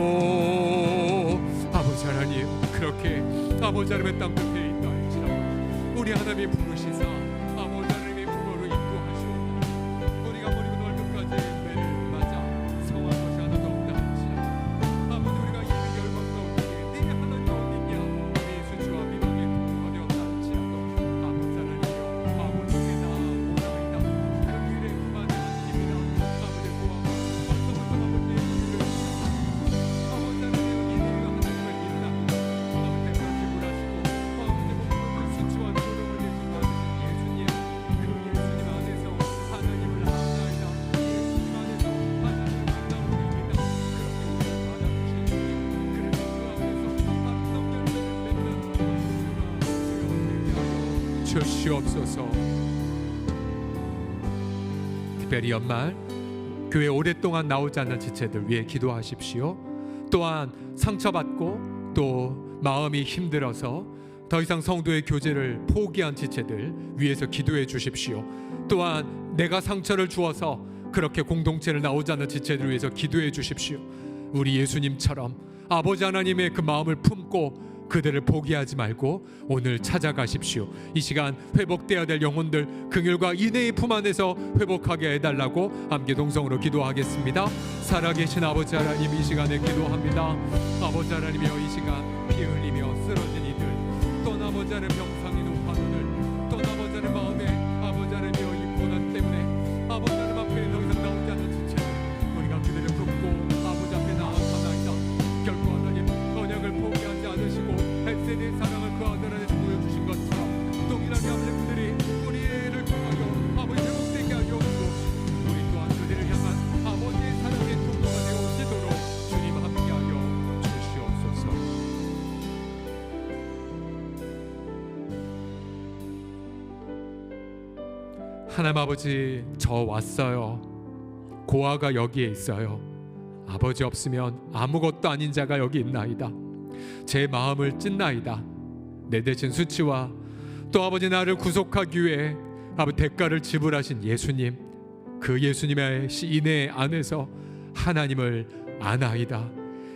아버지 하나님, 그렇게 아버지 하나님의 땅 끝에 있다 할지라도 우리 하나님이 부르시사 아버지 하나님의 품으로 인도하시오. 우리가 버리고 넓은 까지 매를 맞아 성한 것이 하나도 없다 할지라도 아버지 우리가 이미 열방과 없기에 네 하나님 어디냐 네 수치와 비방의 통로가 되었다 할지라도 아버지 하나님이여 아버지께 나아오나이다. 그들의 그만에 안깁니다. 아버지 구하고 벌써부터 아버지의 길을 아버지 하나님의 이름과 하나님을 믿나 아버지 지불하시고 아버지 모든 수치와 조롱을 예수 받으신 예수님, 그 예수님 안에서 하나님을 만나이다. 예수님 안에서 하나님을 만나오리이다. 그렇게 우리를 받아주신 그런 주시옵소서. 특별히 연말 교회 오랫동안 나오지 않는 지체들 위해 기도하십시오. 또한 상처받고 또 마음이 힘들어서 더 이상 성도의 교제를 포기한 지체들 위해서 기도해 주십시오. 또한 내가 상처를 주어서 그렇게 공동체를 나오지 않는 지체들 위해서 기도해 주십시오. 우리 예수님처럼 아버지 하나님의 그 마음을 품고 그들을 포기하지 말고 오늘 찾아가십시오. 이 시간 회복되어야 될 영혼들 긍휼과 인애의 품 안에서 회복하게 해달라고 함께 동성으로 기도하겠습니다. 살아계신 아버지 하나님, 이 시간에 기도합니다. 아버지 하나님이여, 이 시간 피 흘리며 쓰러진 이들, 또 아버지 하나님 병상이 높아오늘, 또 아버지 하나님 마음에 아버지 하나님이여 이 고난 때문에 아버지 하나님 앞에 더 이상 나오지 않는 지체들, 우리가 그들을 품고 아버지 앞에 나아가나이다. 결코 하나님 언약을 포기하지 않으시고 햇세의 사랑을 그 아들 안에 보여주신 것처럼 동일하게 아버지 그들이 우리를 통하여 아버지 회복되게 하여 주옵시고 우리 또한 그들을 향한 아버지의 사랑의 통로가 되어지도록 주님 함께하여 주시옵소서. 하나님 아버지, 저 왔어요. 고아가 여기에 있어요. 아버지 없으면 아무것도 아닌 자가 여기 있나이다. 제 마음을 찢나이다. 내 대신 수치와 또 아버지 나를 구속하기 위해 아버지 대가를 지불하신 예수님, 그 예수님의 인애 안에서 하나님을 아나이다.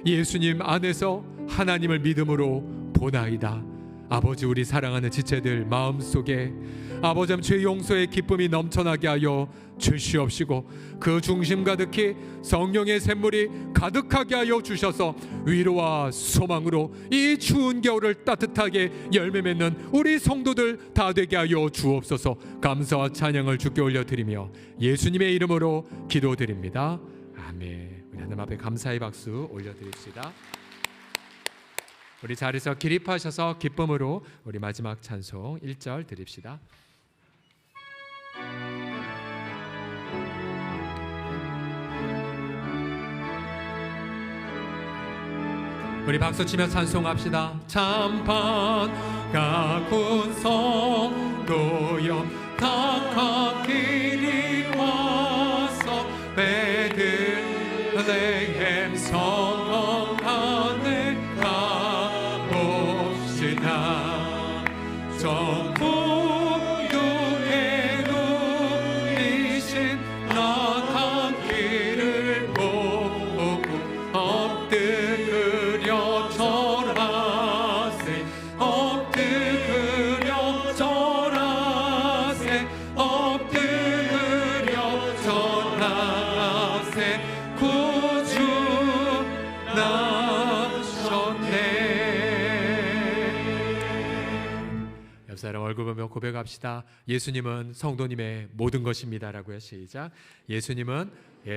예수님 안에서 하나님을 믿음으로 보나이다. 아버지, 우리 사랑하는 지체들 마음속에 아버지 죄 용서의 기쁨이 넘쳐나게 하여 주시옵시고 그 중심 가득히 성령의 샘물이 가득하게 하여 주셔서 위로와 소망으로 이 추운 겨울을 따뜻하게 열매 맺는 우리 성도들 다 되게 하여 주옵소서. 감사와 찬양을 주께 올려드리며 예수님의 이름으로 기도드립니다. 아멘. 우리 하나님 앞에 감사의 박수 올려드립시다. 우리 자리에서 기립하셔서 기쁨으로 우리 마지막 찬송 1절 드립시다. 우리 박수치며 찬송합시다. 참판 가군 성도여 다가길이 와서 베들레헴 성읍 안에 가봅시다. 전부유에 누리신 나간 길을 보고 엎드려 절하세 엎드려 절하세 엎드려 절하세 구주 나셨네. 옆사람 얼굴 보며 고백합시다. 예수님은 성도님의 모든 것입니다라고요. 시작. 예수님은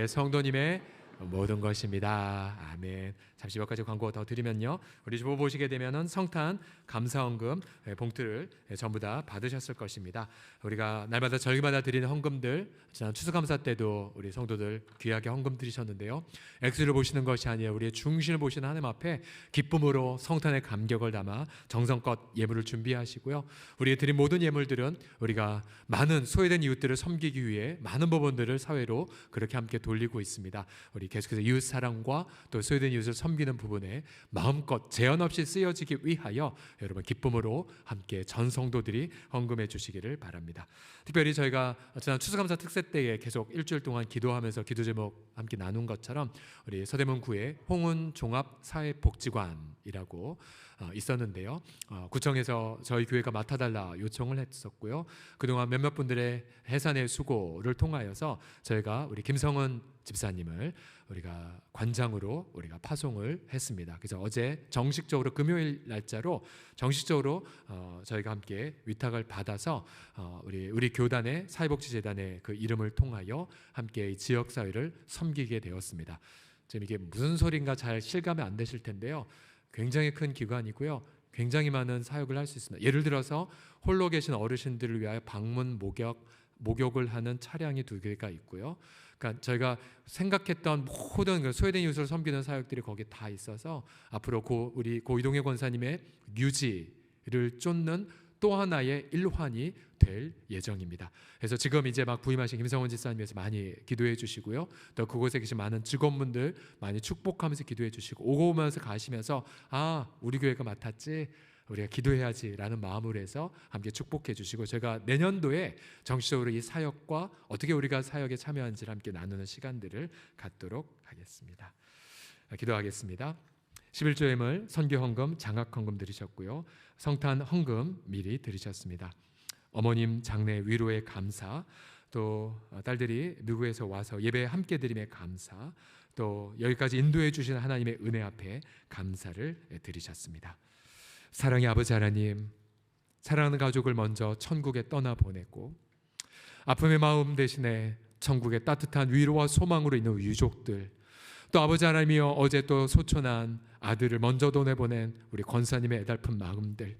성도님의 모든 것입니다. 아멘. 잠시 몇 가지 광고 더 드리면요. 우리 주보 보시게 되면은 성탄 감사헌금 봉투를 전부 다 받으셨을 것입니다. 우리가 날마다 절기마다 드리는 헌금들, 지난 추수감사 때도 우리 성도들 귀하게 헌금 드리셨는데요. 액수를 보시는 것이 아니라 우리의 중심을 보시는 하나님 앞에 기쁨으로 성탄의 감격을 담아 정성껏 예물을 준비하시고요. 우리의 드린 모든 예물들은 우리가 많은 소외된 이웃들을 섬기기 위해 많은 부분들을 사회로 그렇게 함께 돌리고 있습니다. 우리 계속해서 이웃 사랑과 또 소외된 이웃을 섬기는 부분에 마음껏 제한 없이 쓰여지기 위하여 여러분 기쁨으로 함께 전 성도들이 헌금해 주시기를 바랍니다. 특별히 저희가 지난 추수감사 특세 때에 계속 일주일 동안 기도하면서 기도 제목 함께 나눈 것처럼 우리 서대문구에 홍은 종합사회복지관이라고 있었는데요. 구청에서 저희 교회가 맡아달라 요청을 했었고요. 그동안 몇몇 분들의 해산의 수고를 통하여서 저희가 우리 김성은 집사님을 우리가 관장으로 우리가 파송을 했습니다. 그래서 어제 정식적으로 금요일 날짜로 정식적으로 저희가 함께 위탁을 받아서 우리 교단의 사회복지재단의 그 이름을 통하여 함께 지역 사회를 섬기게 되었습니다. 지금 이게 무슨 소린가 잘 실감이 안 되실 텐데요. 굉장히 큰 기관이고요. 굉장히 많은 사역을 할 수 있습니다. 예를 들어서 홀로 계신 어르신들을 위하여 방문 목욕을 하는 차량이 2개가 있고요. 그러니까 저희가 생각했던 모든 그 소외된 이웃을 섬기는 사역들이 거기에 다 있어서 앞으로 우리 이동혁 권사님의 유지를 쫓는 또 하나의 일환이 될 예정입니다. 그래서 지금 이제 막 부임하신 김성원 집사님께서 많이 기도해 주시고요. 또 그곳에 계신 많은 직원분들 많이 축복하면서 기도해 주시고 오고 오면서 가시면서 우리 교회가 맡았지, 우리가 기도해야지라는 마음으로 해서 함께 축복해 주시고 제가 내년도에 정식적으로 이 사역과 어떻게 우리가 사역에 참여한지를 함께 나누는 시간들을 갖도록 하겠습니다. 기도하겠습니다. 11조 예물, 선교 헌금, 장학 헌금 드리셨고요. 성탄 헌금 미리 드리셨습니다. 어머님 장래 위로의 감사, 또 딸들이 미국에서 와서 예배 함께 드림에 감사, 또 여기까지 인도해 주신 하나님의 은혜 앞에 감사를 드리셨습니다. 사랑의 아버지 하나님, 사랑하는 가족을 먼저 천국에 떠나보내고 아픔의 마음 대신에 천국의 따뜻한 위로와 소망으로 있는 유족들, 또 아버지 하나님이여 어제 또 소천한 아들을 먼저 보내보낸 우리 권사님의 애달픈 마음들,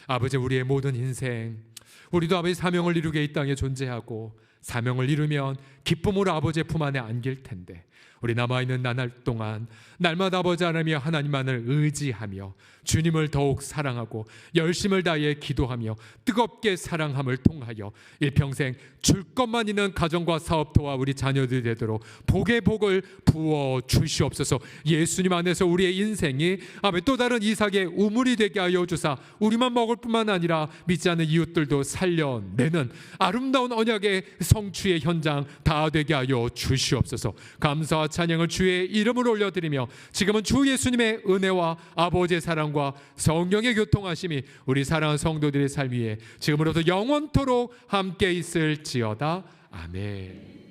아버지 우리의 모든 인생, 우리도 아버지 사명을 이루게 이 땅에 존재하고 사명을 이루면 기쁨으로 아버지의 품 안에 안길 텐데 우리 남아있는 나날 동안 날마다 아버지 하나님이여 하나님만을 의지하며 주님을 더욱 사랑하고 열심을 다해 기도하며 뜨겁게 사랑함을 통하여 일평생 줄 것만 있는 가정과 사업도와 우리 자녀들이 되도록 복의 복을 부어 주시옵소서. 예수님 안에서 우리의 인생이 또 다른 이삭의 우물이 되게 하여 주사 우리만 먹을 뿐만 아니라 믿지 않는 이웃들도 살려내는 아름다운 언약의 성취의 현장 다 되게 하여 주시옵소서. 감사와 찬양을 주의 이름으로 올려드리며 지금은 주 예수님의 은혜와 아버지의 사랑과 성령의 교통하심이 우리 사랑하는 성도들의 삶 위에 지금으로부터 영원토록 함께 있을지어다. 아멘.